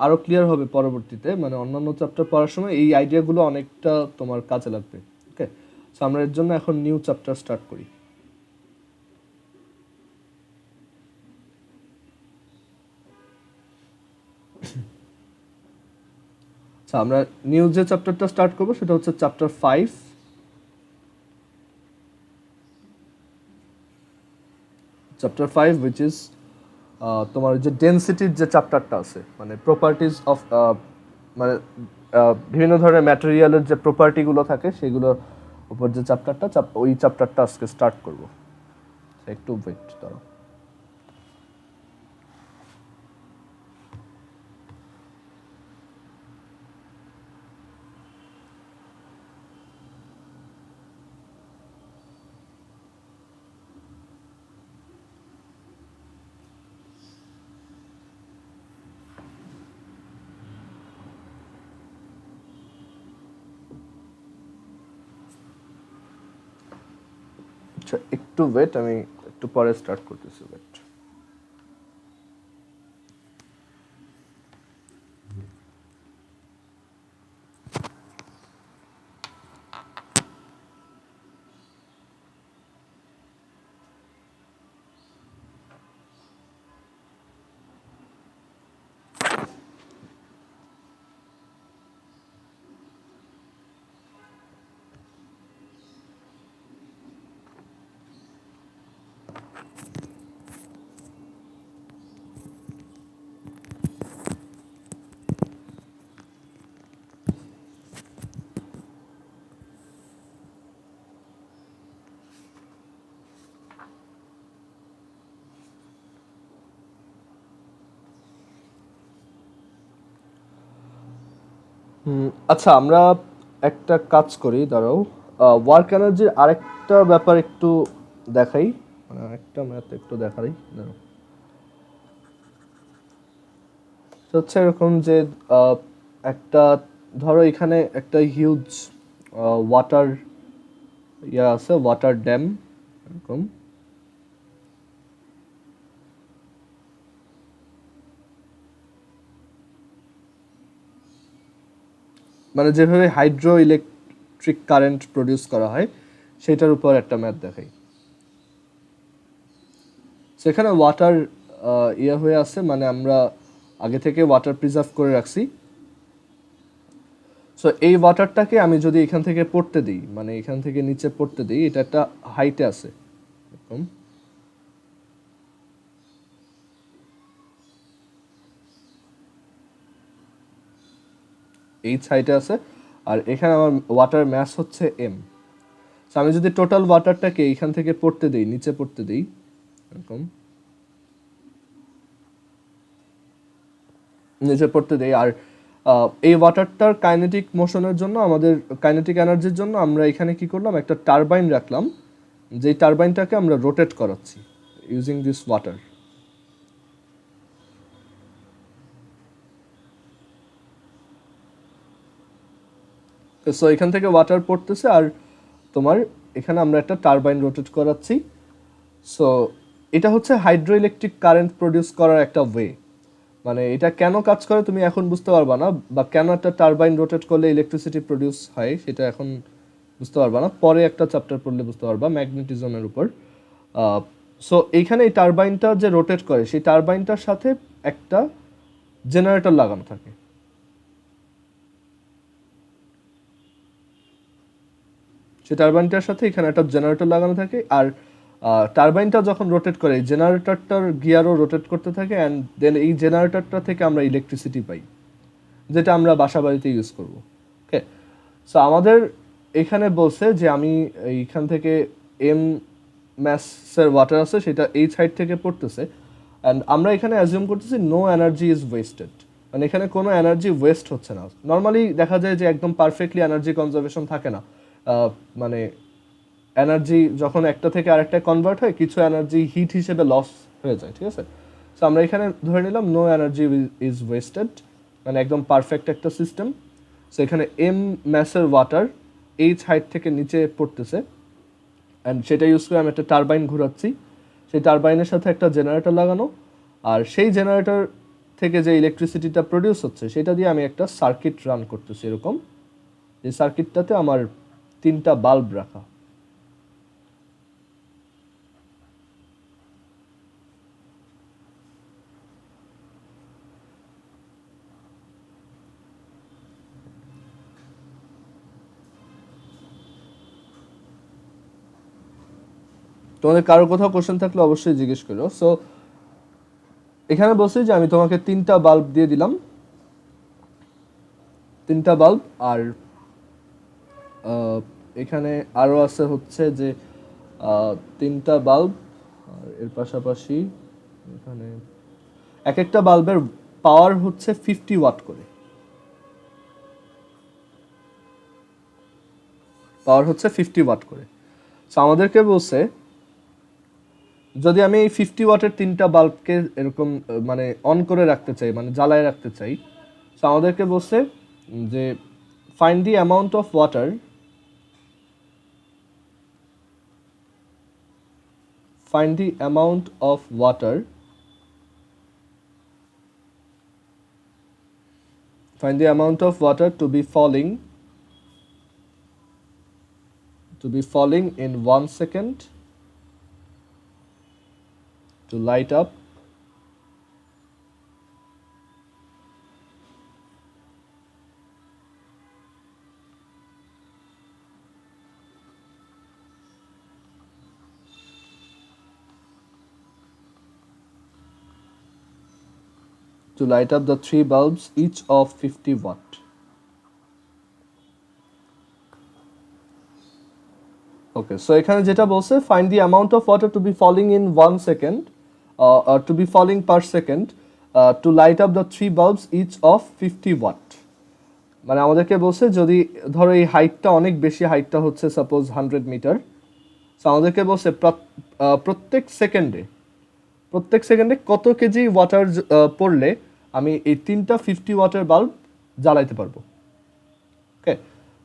আরও ক্লিয়ার হবে পরবর্তীতে, মানে অন্যান্য চ্যাপ্টার পড়ার সময় এই আইডিয়াগুলো অনেকটা তোমার কাজে লাগবে। ওকে, সো আমরা এর জন্য এখন নিউ চ্যাপ্টার স্টার্ট করি। আচ্ছা, আমরা নিউ যে চ্যাপ্টারটা স্টার্ট করবো সেটা হচ্ছে চ্যাপ্টার 5। চ্যাপ্টার 5 উইচ ইজ তোমার যে ডেনসিটির যে চ্যাপ্টারটা আছে, মানে প্রপার্টিজ অফ, মানে বিভিন্ন ধরনের ম্যাটেরিয়ালের যে প্রপার্টিগুলো থাকে সেগুলোর উপর যে চ্যাপ্টারটা, ওই চ্যাপ্টারটা আজকে স্টার্ট করবো। একটু ওয়েট করো। আচ্ছা, একটু ওয়েট, আমি একটু পরে স্টার্ট করতেছি, ওয়েট। আচ্ছা, আমরা একটা কাজ করি, দাঁড়াও, ওয়ার্ক এনার্জির আরেকটা ব্যাপার একটু দেখাই, মানে আরেকটা ম্যাথ একটু দেখাই, দাঁড়াও। হচ্ছে এরকম যে একটা, ধরো এখানে একটা হিউজ ওয়াটার আছে, ওয়াটার ড্যাম এরকম, মানে যেভাবে হাইড্রো ইলেকট্রিক কারেন্ট প্রডিউস করা হয় সেটার উপর একটা ম্যাথ দেখাই। সেখানে ওয়াটার হয়ে আছে, মানে আমরা আগে থেকে ওয়াটার প্রিজার্ভ করে রাখছি। সো এই ওয়াটারটাকে আমি যদি এখান থেকে পড়তে দিই, মানে এখান থেকে নিচে পড়তে দিই, এটা একটা হাইটে আছে এরকম, এই হাইটে আছে, আর এখানে আমার ওয়াটার ম্যাস হচ্ছে এম। সো আমি যদি টোটাল ওয়াটারটাকে এইখান থেকে পড়তে দিই, নিচে পড়তে দিই এরকম, নিচে পড়তে দেই, আর এই ওয়াটারটার কাইনেটিক মোশনের জন্য, আমাদের কাইনেটিক এনার্জির জন্য আমরা এখানে কি করলাম, একটা টারবাইন রাখলাম, যেই টারবাইনটাকে আমরা রোটেট করাচ্ছি ইউজিং দিস ওয়াটার। সো এখান থেকে ওয়াটার পড়তেছে আর তোমার এখানে আমরা একটা টারবাইন রোটেট করাচ্ছি। সো এটা হচ্ছে হাইড্রো ইলেকট্রিক কারেন্ট প্রডিউস করার একটা ওয়ে। মানে এটা কেন কাজ করে তুমি এখন বুঝতে পারবা না, বা কেন একটা টারবাইন রোটেট করলে ইলেকট্রিসিটি প্রডিউস হয় সেটা এখন বুঝতে পারবা না, পরে একটা চ্যাপ্টার পড়লে বুঝতে পারবা ম্যাগনেটিজমের উপর। সো এইখানে এই টারবাইনটা যে রোটেট করে সেই টারবাইনটার সাথে একটা জেনারেটর লাগানো থাকে। সেই টারবাইনটার সাথে এখানে একটা জেনারেটর লাগানো থাকে, আর টারবাইনটা যখন রোটেট করে জেনারেটরটার গিয়ারও রোটেট করতে থাকে, অ্যান্ড দেন এই জেনারেটরটা থেকে আমরা ইলেকট্রিসিটি পাই, যেটা আমরা বাসা বাড়িতে ইউজ করব। ওকে, সো আমাদের এখানে বলছে যে আমি এইখান থেকে এম ম্যাসের ওয়াটার আছে সেটা এই সাইড থেকে পড়তেছে, অ্যান্ড আমরা এখানে অ্যাজিউম করতেছি নো এনার্জি ইজ ওয়েস্টেড, মানে এখানে কোনো এনার্জি ওয়েস্ট হচ্ছে না। নর্মালি দেখা যায় যে একদম পারফেক্টলি এনার্জি কনজারভেশন থাকে না, মানে এনার্জি যখন একটা থেকে আরেকটা কনভার্ট হয় কিছু এনার্জি হিট হিসেবে লস হয়ে যায়, ঠিক আছে। সো আমরা এখানে ধরে নিলাম নো এনার্জি ইজ ওয়েস্টেড, মানে একদম পারফেক্ট একটা সিস্টেম। সো এখানে এম ম্যাসের ওয়াটার এইচ হাইট থেকে নিচে পড়তেছে, অ্যান্ড সেটা ইউজ করে আমি একটা টারবাইন ঘোরাচ্ছি, সেই টারবাইনের সাথে একটা জেনারেটর লাগানো, আর সেই জেনারেটর থেকে যে ইলেকট্রিসিটিটা প্রডিউস হচ্ছে সেটা দিয়ে আমি একটা সার্কিট রান করতেছি এরকম, যে সার্কিটটাতে আমার 3টা বাল্ব রাখা। তোমাদের কারো কোথাও কোশ্চেন থাকলে অবশ্যই জিজ্ঞেস করো। সো এখানে বলছি যে আমি তোমাকে 3টা বাল্ব দিয়ে দিলাম, 3টা বাল্ব, আর এখানে আরও আছে হচ্ছে যে 3টা বাল্ব, আর এর পাশাপাশি এখানে এক একটা বাল্বের পাওয়ার হচ্ছে 50 ওয়াট করে, পাওয়ার হচ্ছে 50 ওয়াট করে। সো আমাদেরকে বলছে যদি আমি এই 50 ওয়াটের 3টা বাল্বকে এরকম মানে অন করে রাখতে চাই, মানে জ্বালায় রাখতে চাই, সো আমাদেরকে বলছে যে find the amount of water, find the amount of water, find the amount of water to be falling in 1 second to light up the 3 bulbs each of 50 watt. Okay, so এখানে যেটা বলছে find the amount of water to be falling in 1 second or to be falling per second to light up the 3 bulbs each of 50 watt. মানে আমাদেরকে বলছে যদি ধরো এই হাইটটা অনেক বেশি, হাইটটা হচ্ছে সাপোজ 100 মিটার, সো আমাদেরকে বলছে প্রত্যেক সেকেন্ডে কত কেজি ওয়াটার পড়লে আমি এই 3টা 50 ওয়াটের বাল্ব জ্বালাইতে পারবো। ওকে,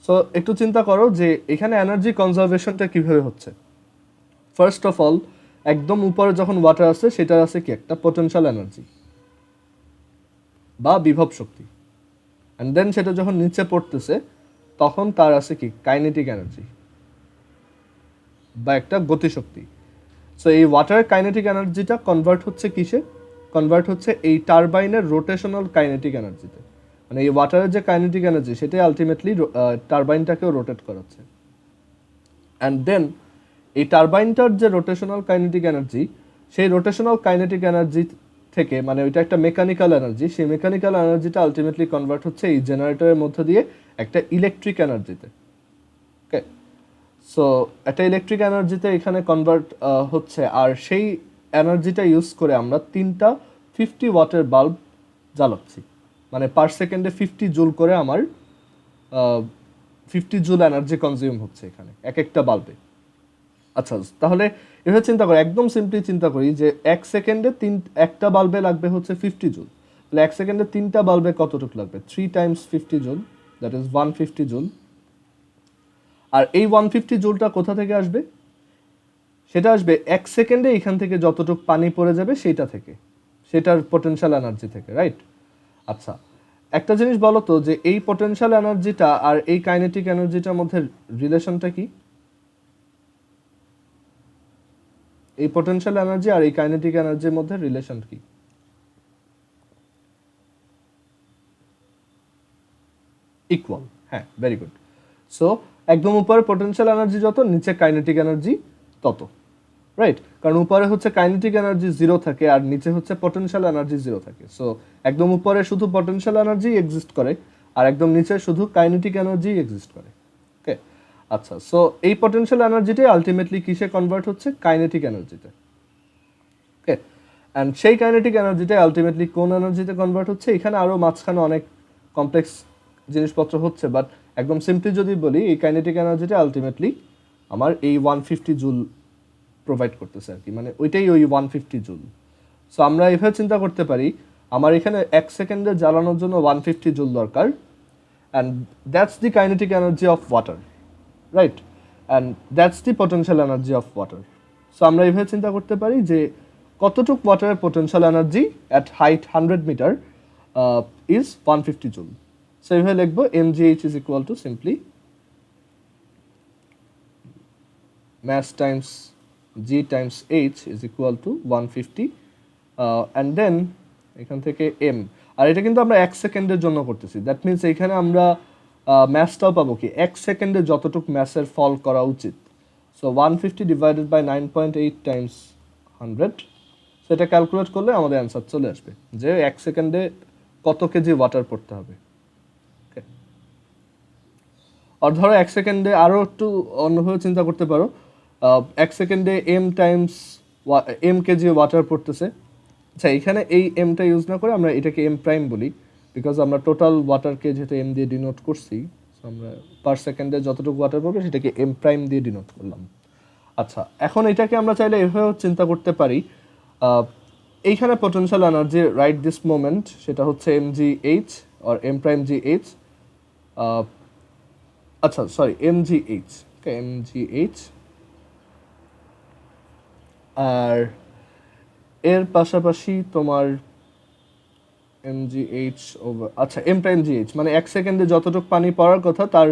সো একটু চিন্তা করো যে এখানে এনার্জি কনজারভেশনটা কিভাবে হচ্ছে। ফার্স্ট অফ অল একদম উপরে যখন ওয়াটার আছে সেটার আছে কি একটা পোটেনশিয়াল এনার্জি বা বিভব শক্তি, অ্যান্ড দেন সেটা যখন নিচে পড়তেছে তখন তার আছে কি কাইনেটিক এনার্জি বা একটা গতিশক্তি। সো এই ওয়াটারের কাইনেটিক এনার্জিটা কনভার্ট হচ্ছে কিসে, কনভার্ট হচ্ছে এই টারবাইনের রোটেশনাল কাইনেটিক এনার্জিতে, মানে এই ওয়াটারের যে কাইনেটিক এনার্জি সেটাই আলটিমেটলি টারবাইনটাকেও রোটেট করাচ্ছে। অ্যান্ড দেন এই টারবাইনটার যে রোটেশনাল কাইনেটিক এনার্জি, সেই রোটেশনাল কাইনেটিক এনার্জি থেকে, মানে ওইটা একটা মেকানিক্যাল এনার্জি, সেই মেকানিক্যাল এনার্জিটা আলটিমেটলি কনভার্ট হচ্ছে এই জেনারেটরের মধ্যে দিয়ে একটা ইলেকট্রিক এনার্জিতে। ওকে, সো একটা ইলেকট্রিক এনার্জিতে এখানে কনভার্ট হচ্ছে, আর সেই এনার্জিটা ইউজ করে আমরা 3টা 50 ওয়াটের বাল্ব জ্বালাচ্ছি, মানে পার সেকেন্ডে 50 জুল করে আমার 50 জুল এনার্জি কনজিউম হচ্ছে এখানে এক একটা বাল্বে। আচ্ছা, তাহলে এভাবে চিন্তা করি, একদম সিম্পলি চিন্তা করি যে এক সেকেন্ডে একটা বাল্বে লাগবে হচ্ছে 50 জুল, তাহলে এক সেকেন্ডে 3টা বাল্বে কতটুকু লাগবে? 3 times 50 joule, that is 150 joule. আর এই 150 জুলটা কোথা থেকে আসবে? সেটা আসবে এক সেকেন্ডে এখান থেকে যতটুকু পানি পড়ে যাবে সেইটা থেকে, সেটার পটেনশিয়াল এনার্জি থেকে, রাইট? আচ্ছা, একটা জিনিস বলো তো, যে এই পটেনশিয়াল এনার্জিটা আর এই কাইনেটিক এনার্জিটার মধ্যে রিলেশনটা কি? এই পটেনশিয়াল এনার্জি আর এই কাইনেটিক এনার্জির মধ্যে রিলেশন কি? ইকুয়াল, হ্যাঁ, ভেরি গুড। সো একদম উপরে পটেনশিয়াল এনার্জি যত, নিচে কাইনেটিক এনার্জি তত, রাইট? কারণ উপরে হচ্ছে কাইনেটিক এনার্জি 0 থাকে আর নিচে হচ্ছে পটেনশিয়াল এনার্জি 0 থাকে। সো একদম উপরে শুধু পটেনশিয়াল এনার্জি এক্সিস্ট করে আর একদম নিচে শুধু কাইনেটিক এনার্জি এক্সিস্ট করে। ওকে, আচ্ছা, সো এই পটেনশিয়াল এনার্জিটাই আলটিমেটলি কিসে কনভার্ট হচ্ছে? কাইনেটিক এনার্জিতে। ওকে, অ্যান্ড সেই কাইনেটিক এনার্জিটাই আলটিমেটলি কোন এনার্জিতে কনভার্ট হচ্ছে? এখানে আরও মাঝখানে অনেক কমপ্লেক্স জিনিসপত্র হচ্ছে, বাট একদম সিম্পলি যদি বলি, এই কাইনেটিক এনার্জিটা আলটিমেটলি আমার এই 150 জুল প্রোভাইড করতেছে আর কি, মানে ওইটাই ওই 150 জুল। সো আমরা এভাবে চিন্তা করতে পারি, আমার এখানে এক সেকেন্ডে জ্বালানোর জন্য 150 জুল দরকার, and that's the kinetic energy of water, right? And that's the potential energy of water. So আমরা এইভাবে চিন্তা করতে পারি যে কতটুক ওয়াটারের potential energy at height 100 metre is 150 joule. So এইভাবে লিখবো mgh is equal to simply mass times g times h is equal to 150 and then এখান থেকে m, আর এটা কিন্তু আমরা এক সেকেন্ডের জন্য করতেছি, দ্যাট মিনস এখানে আমরা ম্যাসটাও পাবো কি এক সেকেন্ডে যতটুক ম্যাসের ফল করা উচিত। সো 150 ডিভাইডেড বাই 9.8 টাইমস 100, সেটা ক্যালকুলেট করলে আমাদের অ্যান্সার চলে আসবে যে এক সেকেন্ডে কত কেজি ওয়াটার পড়তে হবে। আর ধরো এক সেকেন্ডে আরও একটু অন্যভাবে চিন্তা করতে পারো, এক সেকেন্ডে এম কেজি ওয়াটার পড়তেছে। আচ্ছা, এখানে এই এমটা ইউজ না করে আমরা এটাকে এম প্রাইম বলি, বিকজ আমরা টোটাল ওয়াটারকে যেহেতু এম দিয়ে ডিনোট করছি, আমরা পার সেকেন্ডে যতটুকু ওয়াটার পড়বে সেটাকে এম প্রাইম দিয়ে ডিনোট করলাম। আচ্ছা, এখন এটাকে আমরা চাইলে এভাবেও চিন্তা করতে পারি, এইখানে potential energy right this moment সেটা হচ্ছে M G H or M prime G H, আচ্ছা সরি mgh, ওকে mgh, আর এর পাশাপাশি তোমার mgh ওভার, আচ্ছা m প্রাইম gh, মানে এক সেকেন্ডে যতটুকু পানি পড়ার কথা তার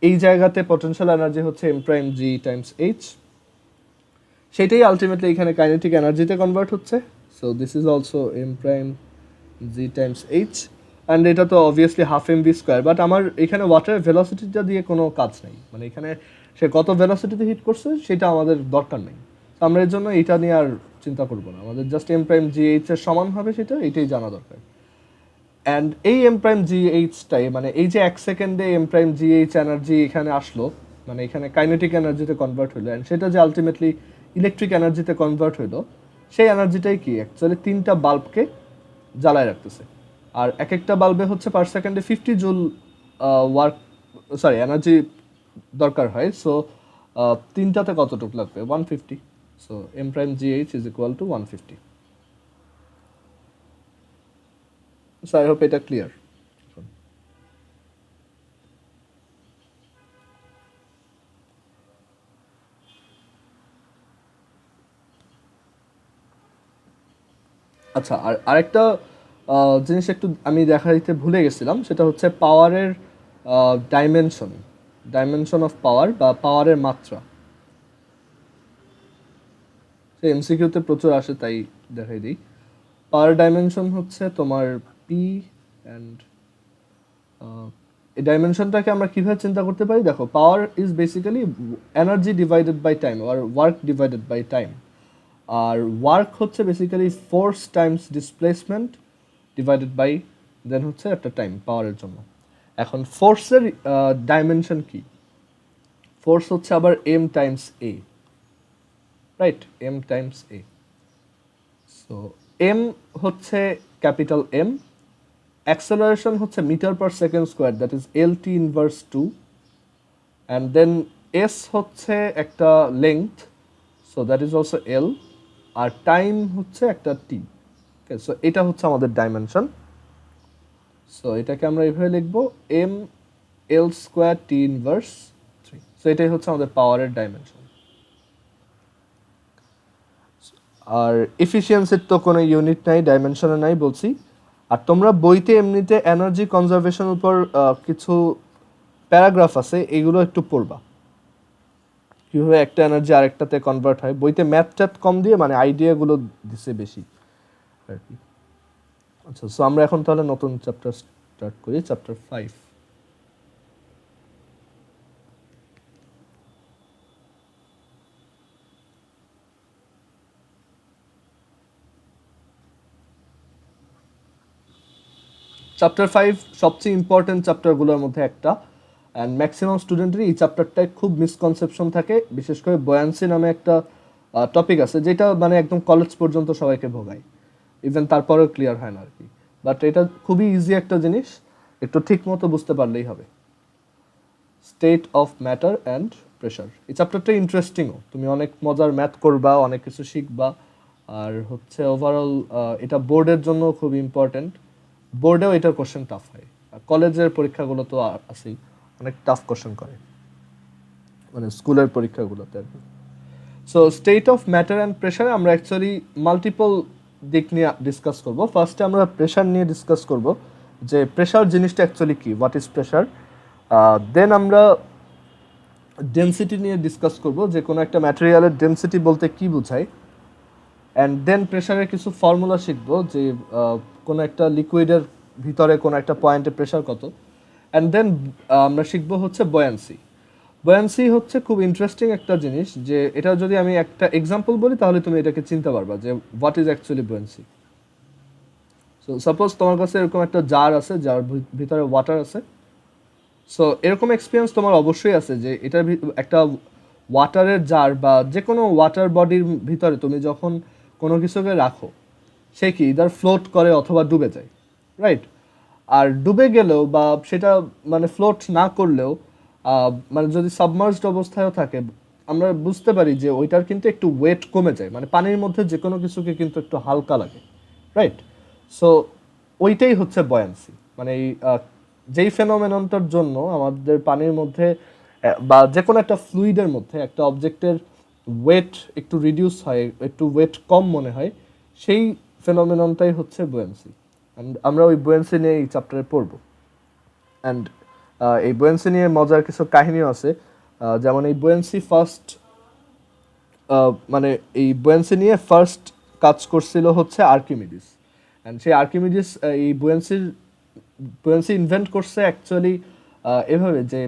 এই জায়গাতে পটেনশিয়াল এনার্জি হচ্ছে m prime g times h, সেটাই আলটিমেটলি এখানে কাইনেটিক এনার্জিতে কনভার্ট হচ্ছে। So this is also m prime g times h, and এটা তো obviously half M V square, but আমার এখানে ওয়াটারের ভেলোসিটিটা দিয়ে কোনো কাজ নেই, মানে এখানে সে কত ভেলোসিটিতে হিট করছে সেটা আমাদের দরকার নেই। তো আমরা এর জন্য এটা নিয়ে আর চিন্তা করবো না, আমাদের just M prime G H এর সমান হবে সেটা, এটাই জানা দরকার। অ্যান্ড এই এম প্রাইম জি এইচটাই, মানে এই যে এক সেকেন্ডে M prime G H energy এখানে আসলো, মানে এখানে কাইনেটিক এনার্জিতে কনভার্ট হলো, অ্যান্ড সেটা যে আলটিমেটলি ইলেকট্রিক এনার্জিতে কনভার্ট হলো, সেই এনার্জিটাই কি অ্যাকচুয়ালি 3টা বাল্বকে জ্বালায় রাখতেছে। আর এক একটা বাল্বে হচ্ছে পার সেকেন্ডে 50 জুল এনার্জি দরকার হয়। সো 3টাতে কতটুকু লাগবে? 150। So M prime G H is equal to 150। So I hope এটা ক্লিয়ার। আচ্ছা, আর আরেকটা জিনিস একটু আমি দেখা দিতে ভুলে গেছিলাম, সেটা হচ্ছে পাওয়ারের ডাইমেনশন অফ পাওয়ার বা পাওয়ারের মাত্রা। সে এমসিকিউতে প্রচুর আসে তাই দেখাই দিই। পাওয়ার ডাইমেনশন হচ্ছে তোমার পি, অ্যান্ড এই ডাইমেনশনটাকে আমরা কীভাবে চিন্তা করতে পারি? দেখো, power is basically energy divided by time আর ওয়ার্ক ডিভাইডেড বাই টাইম। আর ওয়ার্ক হচ্ছে basically force times displacement divided by then হচ্ছে একটা টাইম পাওয়ারের জন্য। এখন ফোর্সের ডাইমেনশন কি? ফোর্স হচ্ছে আবার M times A, right? M times A. So M হচ্ছে ক্যাপিটাল এম, অ্যাক্সেলারেশন হচ্ছে metre per second square, that is L T inverse 2, and then S হচ্ছে একটা length, so that is also L, আর time হচ্ছে একটা টি। ওকে, so এটা হচ্ছে আমাদের ডাইমেনশন। সো এটাকে আমরা এইভাবে লিখবো, M L square T inverse 3। So এটাই হচ্ছে আমাদের পাওয়ারের ডাইমেনশন। আর এফিসিয়েন্সির তো কোনো ইউনিট নাই, ডাইমেনশনে নাই বলছি। আর তোমরা বইতে এমনিতে এনার্জি কনজারভেশন উপর কিছু প্যারাগ্রাফ আছে, এগুলো একটু পড়বা, কীভাবে একটা এনার্জি আরেকটাতে কনভার্ট হয়। বইতে ম্যাথ ট্যাথ কম দিয়ে মানে আইডিয়াগুলো দিছে বেশি আর কি। আচ্ছা, সো আমরা এখন তাহলে নতুন চ্যাপ্টার স্টার্ট করি, চ্যাপ্টার 5। চ্যাপ্টার 5 সবচেয়ে ইম্পর্টেন্ট চ্যাপ্টারগুলোর মধ্যে একটা, অ্যান্ড ম্যাক্সিমাম স্টুডেন্টেরই এই চ্যাপ্টারটায় খুব মিসকনসেপশন থাকে। বিশেষ করে বয়ান্সি নামে একটা টপিক আছে যেটা মানে একদম কলেজ পর্যন্ত সবাইকে ভোগায়, ইভেন তারপরেও ক্লিয়ার হয় না আর কি। বাট এটা খুবই ইজি একটা জিনিস, একটু ঠিক মতো বুঝতে পারলেই হবে। State of matter and pressure, এই চ্যাপ্টারটা ইন্টারেস্টিংও, তুমি অনেক মজার ম্যাথ করবা, অনেক কিছু শিখবা। আর হচ্ছে ওভারঅল এটা বোর্ডের জন্য খুব ইম্পর্টেন্ট, বোর্ডেও এটার কোশ্চেন টাফ হয়। আর কলেজের পরীক্ষাগুলো তো আছেই, অনেক টাফ কোশ্চেন করে, মানে স্কুলের পরীক্ষাগুলোতে আর কি। So state of matter and প্রেশারে আমরা অ্যাকচুয়ালি মাল্টিপল দিক নিয়ে ডিসকাস করব। ফার্স্টে আমরা প্রেশার নিয়ে ডিসকাস করব, যে প্রেশার জিনিসটা অ্যাকচুয়ালি কি, হোয়াট ইজ প্রেশার। দেন আমরা ডেনসিটি নিয়ে ডিসকাস করব, যে কোনো একটা ম্যাটেরিয়ালের ডেনসিটি বলতে কি বোঝায়। অ্যান্ড দেন প্রেশারের কিছু ফর্মুলা শিখব, যে কোনো একটা লিকুইডের ভিতরে কোনো একটা পয়েন্টে প্রেশার কত। অ্যান্ড দেন আমরা শিখব হচ্ছে বয়ান্সি। বয়ান্সি হচ্ছে খুব ইন্টারেস্টিং একটা জিনিস, যে এটা যদি আমি একটা এক্সাম্পল বলি তাহলে তুমি এটাকে চিনতে পারবা যে what is actually buoyancy. So suppose তোমার কাছে এরকম একটা জার আছে, যার ভিতরে ওয়াটার আছে। সো এরকম এক্সপিরিয়েন্স তোমার অবশ্যই আছে, যে এটার একটা ওয়াটারের জার বা যে কোনো ওয়াটার বডির ভিতরে তুমি যখন কোনো কিছুকে রাখো, সে কি ইদার ফ্লোট করে অথবা ডুবে যায়, রাইট? আর ডুবে গেলেও বা সেটা মানে ফ্লোট না করলেও মানে যদি সাবমার্জড অবস্থায়ও থাকে, আমরা বুঝতে পারি যে ওইটার কিন্তু একটু ওয়েট কমে যায়, মানে পানির মধ্যে যে কোনো কিছুকে কিন্তু একটু হালকা লাগে, রাইট? সো ওইটাই হচ্ছে বয়ান্সি, মানে এই যেই ফেনোমেননটার জন্য আমাদের পানির মধ্যে বা যে কোনো একটা ফ্লুইডের মধ্যে একটা অবজেক্টের ওয়েট একটু রিডিউস হয়, একটু ওয়েট কম মনে হয়, সেই ফেনোমেননটাই হচ্ছে বুয়েন্সি। আমরা ওই বুয়েন্সি নিয়ে এই চ্যাপ্টারে পড়ব। অ্যান্ড এই বুয়েন্সি নিয়ে মজার কিছু কাহিনীও আছে, যেমন এই বুয়েন্সি ফার্স্ট মানে এই বুয়েন্সি নিয়ে ফার্স্ট কাজ করছিল হচ্ছে আর্কিমিডিস। অ্যান্ড সেই আর্কিমিডিস এই বুয়েন্সি ইনভেন্ট করছে অ্যাকচুয়ালি এভাবে, যে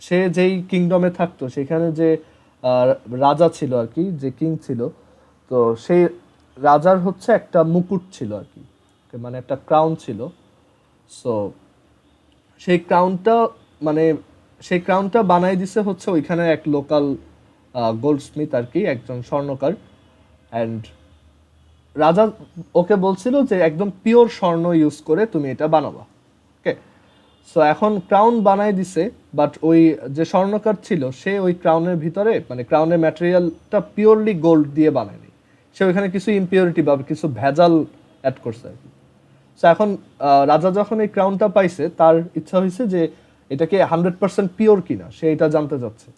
সে যেই কিংডমে থাকতো সেখানে যে রাজা ছিল আর কি, যে কিং ছিল, তো সেই রাজার হচ্ছে একটা মুকুট ছিল আর কি, মানে একটা ক্রাউন ছিল। সো সেই ক্রাউনটা মানে সেই ক্রাউনটা বানাই দিছে হচ্ছে ওইখানে এক লোকাল গোল্ডস্মিথ আর কি, একজন স্বর্ণকার। অ্যান্ড রাজা ওকে বলছিল যে একদম পিওর স্বর্ণ ইউজ করে তুমি এটা বানাবা। ওকে, সো এখন ক্রাউন বানাই দিছে, বাট ওই যে স্বর্ণকার ছিল সে ওই ক্রাউনের ভিতরে মানে ক্রাউনের ম্যাটেরিয়ালটা পিওরলি গোল্ড দিয়ে বানায়নি, সে ওইখানে কিছু ইম্পিউরিটি বা কিছু ভেজাল অ্যাড করছে আর কি। সো এখন রাজা যখন এই ক্রাউনটা পাইছে, তার ইচ্ছা হয়েছে যে এটাকে 100% পিওর কিনা, সে এটা জানতে চাচ্ছে।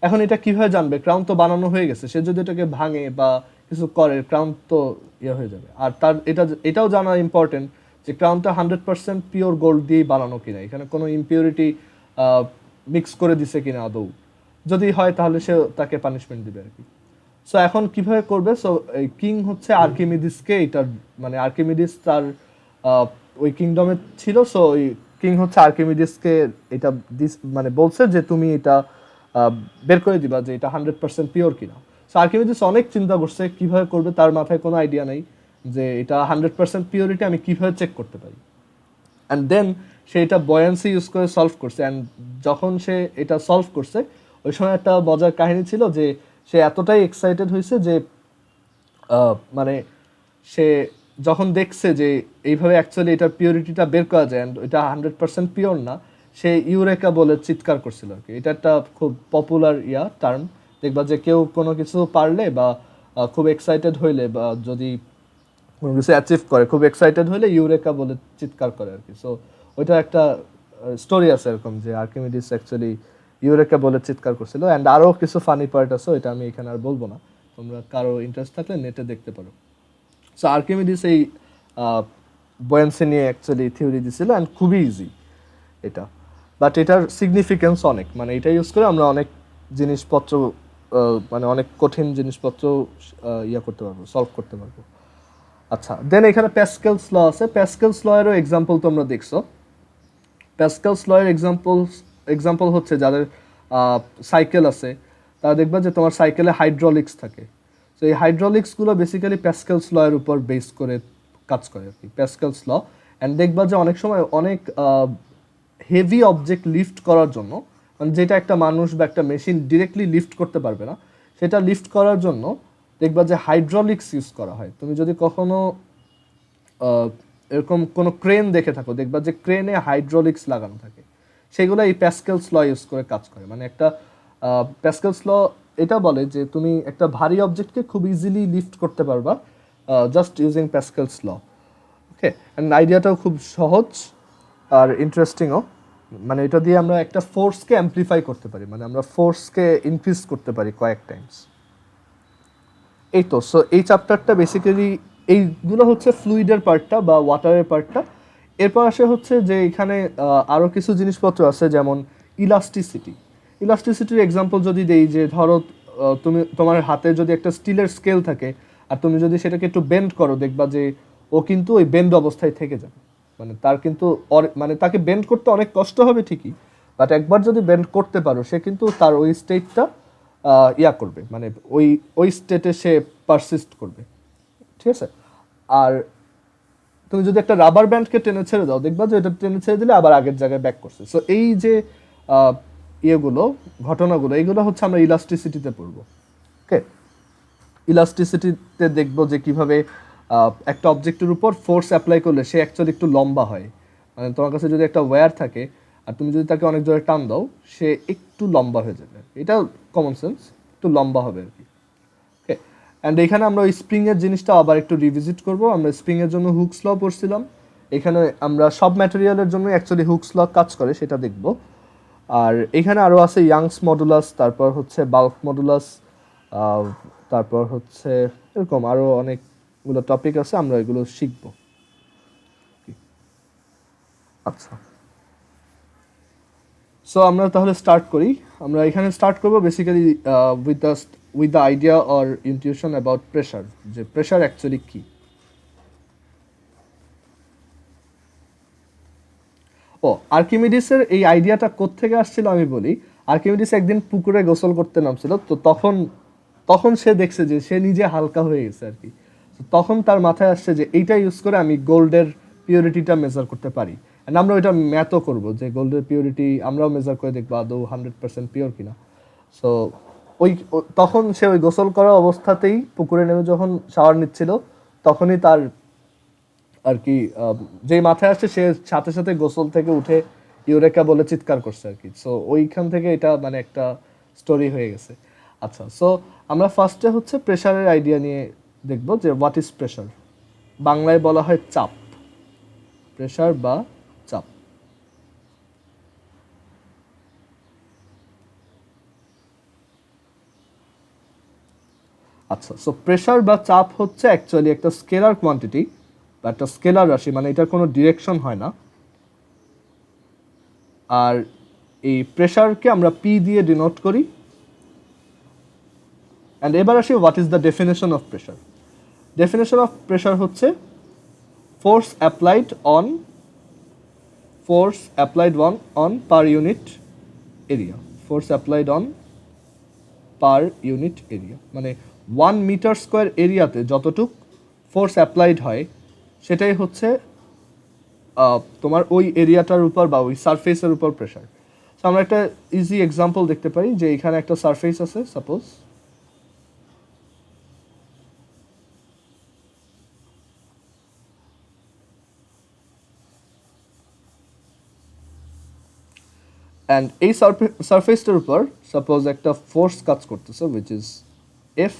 এখন এটা কিভাবে জানবে, ক্রাউন তো বানানো হয়ে গেছে, সে যদি এটাকে ভাঙে বা কিছু করে ক্রাউন তো ইয়ে হয়ে যাবে। আর তার এটাও জানা ইম্পর্টেন্ট যে ক্রাউনটা 100% পিওর গোল্ড দিয়েই বানানো কিনা, এখানে কোনো ইম্পিউরিটি মিক্স করে দিছে কিনা আদৌ, যদি হয় তাহলে সে তাকে পানিশমেন্ট দিবে আর কি। সো এখন কিভাবে করবে, সো এই কিং হচ্ছে আর্কিমিডিসকে এটার মানে আর্কিমিডিস তার ওই কিংডমে ছিল, সো ওই কিং হচ্ছে আর্কিমিডিসকে এটা মানে বলছে যে তুমি এটা বের করে দিবা যে এটা 100% পিওর কিনা। সো আর্কিমিডিস অনেক চিন্তা করছে কিভাবে করবে, তার মাথায় কোনো আইডিয়া নাই যে এটা 100% পিওরিটি আমি কিভাবে চেক করতে পারি। অ্যান্ড দেন সে এটা বয়ান্সি ইউজ করে সলভ করছে। অ্যান্ড যখন সে এটা সলভ করছে ওই সময় একটা মজার কাহিনী ছিল যে সে এতটাই এক্সাইটেড হয়েছে যে মানে সে যখন দেখছে যে এইভাবে অ্যাকচুয়ালি এটার পিওরিটিটা বের করা যায় অ্যান্ড এটা 100% পিওর না, সে ইউরেকা বলে চিৎকার করছিল আর কি। এটা একটা খুব পপুলার টার্ম, দেখবা যে কেউ কোনো কিছু পারলে বা খুব এক্সাইটেড হইলে বা যদি কোনো কিছু অ্যাচিভ করে খুব এক্সাইটেড হলে ইউরেকা বলে চিৎকার করে আর কি। সো ওইটা একটা স্টোরি আছে এরকম যে আর্কিমিডিস অ্যাকচুয়ালি ইউরেকা বলে চিৎকার করছিল। অ্যান্ড আরও কিছু ফানি পার্ট আছে, ওইটা আমি এখানে আর বলবো না, তোমরা কারো ইন্টারেস্ট থাকলে নেটে দেখতে পারো। সো আর্কিমিডিস এই বয়েন্সি নিয়ে অ্যাকচুয়ালি থিওরি দিছিল অ্যান্ড খুবই ইজি এটা, বাট এটার সিগনিফিকেন্স অনেক, মানে এটা ইউজ করে আমরা অনেক জিনিসপত্র মানে অনেক কঠিন জিনিসপত্র করতে পারবো, সলভ করতে পারবো। আচ্ছা, দেন এখানে প্যাসকেলস ল আছে। প্যাসকেলস ল এরও এক্সাম্পল তোমরা দেখছো। প্যাসকেলস ল এর এক্সাম্পল হচ্ছে যাদের সাইকেল আছে, তারা দেখবা যে তোমার সাইকেলে হাইড্রোলিক্স থাকে। তো এই হাইড্রোলিক্সগুলো বেসিক্যালি প্যাসকেলস ল এর উপর বেস করে কাজ করে আর কি, প্যাসকেলস ল। অ্যান্ড দেখবা যে অনেক সময় অনেক হেভি অবজেক্ট লিফট করার জন্য, মানে যেটা একটা মানুষ বা একটা মেশিন ডিরেক্টলি লিফট করতে পারবে না, সেটা লিফট করার জন্য দেখবা যে হাইড্রোলিক্স ইউজ করা হয়। তুমি যদি কখনো এরকম কোনো ক্রেন দেখে থাকো, দেখবা যে ক্রেনে হাইড্রোলিক্স লাগানো থাকে, সেগুলো এই প্যাসকেলস ল ইউজ করে কাজ করে। মানে একটা প্যাসকেলস ল এটা বলে যে তুমি একটা ভারী অবজেক্টকে খুব ইজিলি লিফট করতে পারবা just using Pascal's law. Okay, and আইডিয়াটাও খুব সহজ আর ইন্টারেস্টিংও। মানে এটা দিয়ে আমরা একটা ফোর্সকে অ্যাম্প্লিফাই করতে পারি, মানে আমরা ফোর্সকে ইনক্রিজ করতে পারি কয়েক টাইমস। এই তো, সো এই চ্যাপ্টারটা বেসিক্যালি এইগুলো হচ্ছে ফ্লুইডের পার্টটা বা ওয়াটারের পার্টটা। এরপর আসে হচ্ছে যে এখানে আরও কিছু জিনিসপত্র আছে, যেমন ইলাস্টিসিটি। ইলাস্টিসিটির এক্সাম্পল যদি দেই, যে ধরো তোমার হাতে যদি একটা স্টিলের স্কেল থাকে আর তুমি যদি সেটাকে একটু বেন্ড করো, দেখবা যে ও কিন্তু ওই বেন্ড অবস্থায় থেকে যাবে। মানে তার কিন্তু মানে তাকে বেন্ড করতে অনেক কষ্ট হবে ঠিকই, বাট একবার যদি বেন্ড করতে পারো সে কিন্তু তার ওই স্টেটটা করবে, মানে ওই স্টেটে সে পারসিস্ট করবে। ঠিক আছে। আর তুমি যদি একটা রাবার ব্যান্ডকে টেনে ছেড়ে দাও, দেখবা যে এটা টেনে ছেড়ে দিলে আবার আগের জায়গায় ব্যাক করছে। সো এই যে ঘটনাগুলো, এইগুলো হচ্ছে আমরা ইলাস্টিসিটিতে পড়বো। ওকে, ইলাস্টিসিটিতে দেখবো যে কিভাবে একটা অবজেক্টের উপর ফোর্স অ্যাপ্লাই করলে সে অ্যাকচুয়ালি একটু লম্বা হয়। মানে তোমার কাছে যদি একটা ওয়্যার থাকে আর তুমি যদি তাকে অনেক জোরে টান দাও, সে একটু লম্বা হয়ে যাবে। এটা কমন সেন্স, একটু লম্বা হবে আর কি। ওকে, অ্যান্ড এখানে আমরা ওই স্প্রিংয়ের জিনিসটা আবার একটু রিভিজিট করব। আমরা স্প্রিংয়ের জন্য হুকস ল পড়ছিলাম, এখানে আমরা সব ম্যাটেরিয়ালের জন্য অ্যাকচুয়ালি হুকস ল কাজ করে সেটা দেখব। আর এখানে আরও আছে ইয়াংস মডুলাস, তারপর হচ্ছে বাল্ক মডুলাস, তারপর হচ্ছে এরকম আরও অনেকগুলো টপিক আছে, আমরা এগুলো শিখব। আচ্ছা, সো আমরা তাহলে স্টার্ট করি। আমরা এখানে স্টার্ট করবো basically with the idea or intuition about pressure, যে প্রেশার অ্যাকচুয়ালি কী। আর্কিমিডিসের এই আইডিয়াটা কোত্থেকে আসছিল আমি বলি। আর্কিমিডিস একদিন পুকুরে গোসল করতে নামছিল, তো তখন সে দেখছে যে সে নিজে হালকা হয়ে গেছে আর কি। তখন তার মাথায় আসছে যে এইটা ইউজ করে আমি গোল্ডের পিওরিটিটা মেজার করতে পারি। অ্যান্ড আমরা ওইটা ম্যাথও করবো যে গোল্ডের পিওরিটি আমরাও মেজার করে দেখবো আদৌ 100% পিওর কিনা। সো তখন সে ওই গোসল করা অবস্থাতেই পুকুরে নেমে যখন শাওয়ার নিচ্ছিল, তখনই তার আর কি যেই মাথায় আসছে সে সাথে সাথে গোসল থেকে উঠে ইউরেকা বলে চিৎকার করছে আর কি। সো ওইখান থেকে এটা মানে একটা স্টোরি হয়ে গেছে। আচ্ছা, সো আমরা ফার্স্টে হচ্ছে প্রেশারের আইডিয়া নিয়ে দেখব যে হোয়াট ইজ প্রেশার। বাংলায় বলা হয় চাপ, প্রেশার বা চাপ। আচ্ছা, সো প্রেশার বা চাপ হচ্ছে অ্যাকচুয়ালি একটা স্কেলার কোয়ান্টিটি বা একটা স্কেলার রাশি, মানে এটার কোনো ডিরেকশন হয় না। আর এই প্রেশারকে আমরা পি দিয়ে ডিনোট করি। অ্যান্ড এবার আসি what is the definition of pressure. Definition of pressure হচ্ছে force applied on per unit area. Force applied on per unit area, মানে 1 মিটার স্কোয়ার এরিয়াতে যতটুক ফোর্স অ্যাপ্লাইড হয় সেটাই হচ্ছে তোমার ওই এরিয়াটার উপর বা ওই সারফেসের উপর প্রেশার। তো আমরা একটা ইজি এক্সাম্পল দেখতে পারি যে এখানে একটা সারফেস আছে সাপোজ, অ্যান্ড এই সারফেসটার উপর সাপোজ একটা ফোর্স কাজ করতেছে উইচ ইজ এফ,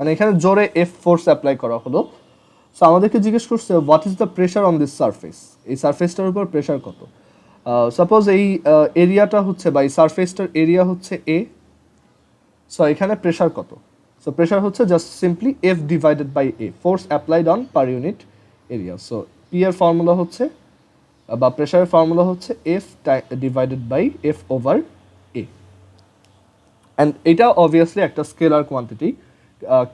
মানে এখানে জোরে এফ ফোর্স অ্যাপ্লাই করা হলো। সো আমাদেরকে জিজ্ঞেস করছে what is the pressure on this surface, এই সারফেসটার উপর প্রেশার কত। সাপোজ এই এরিয়াটা হচ্ছে বা এই সারফেসটার এরিয়া হচ্ছে এ, সো এখানে প্রেশার কত, সো প্রেশার হচ্ছে just simply F divided by A, force applied on per unit area. So P এর ফর্মুলা হচ্ছে বা প্রেশারের ফর্মুলা হচ্ছে F divided by F over A. And এটা অবভিয়াসলি একটা স্কেলার কোয়ান্টিটি।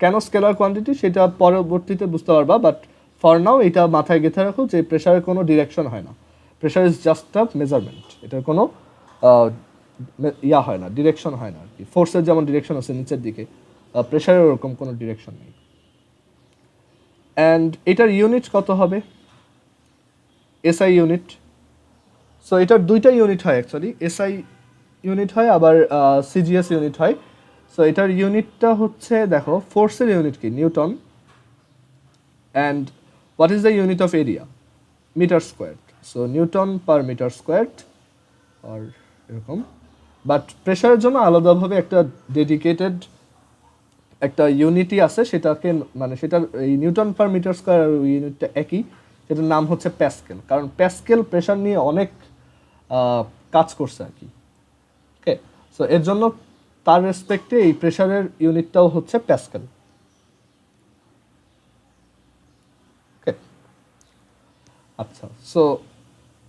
কেন স্কেলার কোয়ান্টিটি সেটা পরবর্তীতে বুঝতে পারবা, বাট ফর নাও এটা মাথায় গেঁথে রাখো যে প্রেশারের কোনো ডিরেকশন হয় না, pressure is just a measurement, এটার কোনো হয় না, ডিরেকশন হয় না আর কি। ফোর্সের যেমন ডিরেকশন আছে নিচের দিকে, প্রেশারের ওরকম কোনো ডিরেকশন নেই। অ্যান্ড এটার ইউনিট কত হবে, এসআই ইউনিট। সো এটার দুইটা ইউনিট হয় অ্যাকচুয়ালি, এসআই ইউনিট হয় আবার সিজিএস ইউনিট হয়। সো এটার ইউনিটটা হচ্ছে দেখো ফোর্সের ইউনিট কি newton, and what is the unit of area metre squared, so newton per metre squared আর এরকম। বাট প্রেশারের জন্য আলাদাভাবে একটা ডেডিকেটেড একটা ইউনিটই আছে, সেটাকে মানে সেটার এই নিউটন পার মিটার স্কোয়ার আর ইউনিটটা একই, সেটার নাম হচ্ছে প্যাসকেল, কারণ প্যাসকেল প্রেশার নিয়ে অনেক কাজ করছে আর কি। ওকে, সো এর জন্য তার রেসপেক্টে এই প্রেশারের ইউনিটটাও হচ্ছে প্যাসকেল। ওকে, আচ্ছা, সো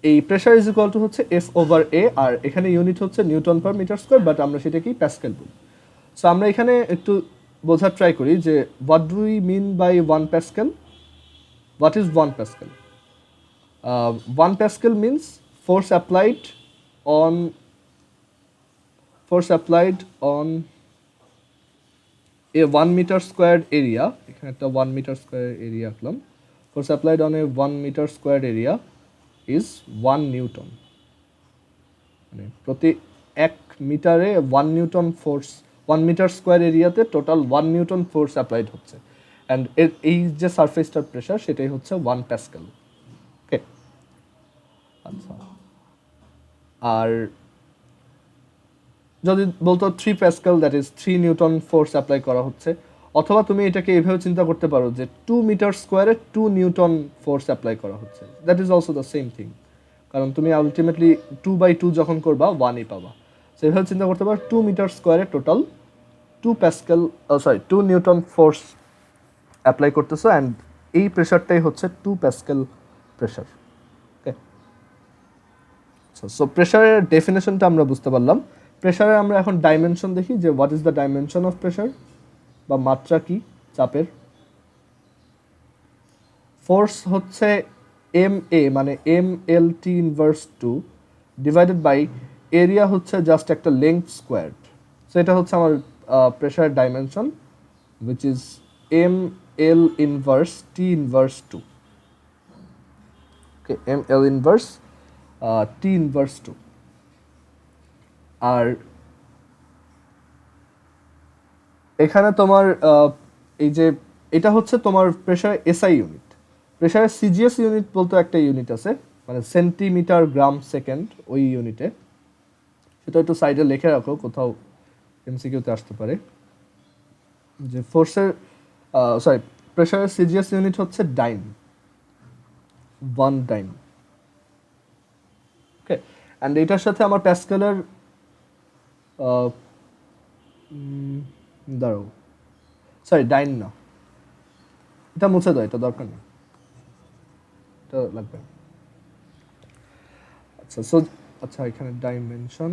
এই প্রেশার ইজ ইকুয়াল টু হচ্ছে এফ ওভার এ, আর এখানে ইউনিট হচ্ছে newton per metre square, but আমরা সেটাকেই প্যাসকেল বলি। সো আমরা এখানে একটু বোঝার ট্রাই করি যে what do we mean by 1 pascal, what is 1 pascal. 1 Pascal means force applied on a 1 meter squared area, এখানে একটা 1 meter square area আঁকলাম, force applied on a 1 meter squared area is 1 Newton, মানে প্রতি 1 মিটারে 1 Newton force, 1 metre square এরিয়াতে total 1 Newton force applied হচ্ছে, and এই যে সারফেসটার প্রেশার সেটাই হচ্ছে 1 প্যাসকেল। ওকে, আচ্ছা, আর যদি বলতো 3 Pascal, that is 3 Newton force apply করা হচ্ছে, অথবা তুমি এটাকে এইভাবে চিন্তা করতে পারো যে 2 মিটার স্কোয়ারে 2 নিউটন ফোর্স অ্যাপ্লাই করা হচ্ছে, that is also the same thing, কারণ তুমি আলটিমেটলি 2/2 যখন করবা 1ই পাবা। সো এইভাবে চিন্তা করতে পারো 2 মিটার স্কোয়ারে টোটাল 2 নিউটন ফোর্স অ্যাপ্লাই করতেছো, অ্যান্ড এই প্রেশারটাই হচ্ছে 2 প্যাসকেল প্রেশার। ওকে, সো প্রেশারের ডেফিনেশনটা আমরা বুঝতে পারলাম। প্রেশারে আমরা এখন ডাইমেনশন দেখি যে what is the dimension of pressure বা মাত্রা কি চাপের। ফোর্স হচ্ছে এম এ মানে M L T inverse 2 divided by area হচ্ছে জাস্ট একটা লেংথ স্কোয়ার্ড। সো এটা হচ্ছে আমার প্রেশারের dimension which is M L inverse T inverse 2। Okay, M L inverse T inverse 2। আর এখানে তোমার এই যে এটা হচ্ছে তোমার প্রেশার এসআই ইউনিট, প্রেশারের সিজিএস ইউনিট বলতে একটা ইউনিট আছে, মানে সেন্টিমিটার গ্রাম সেকেন্ড, ওই ইউনিটে সেটা একটু সাইডে লিখে রাখো, কোথাও এমসিকিউতে আসতে পারে যে ফোর্সের প্রেশারের সিজিএস ইউনিট হচ্ছে ডাইন, 1 ডাইন। ওকে, অ্যান্ড এটার সাথে আমার প্যাসকেলের দাঁড়াও, ডাইন না, এটা মুছে দাও, এটা দরকার নেই, এটা লাগবে। আচ্ছা, সো আচ্ছা এখানে ডাইমেনশন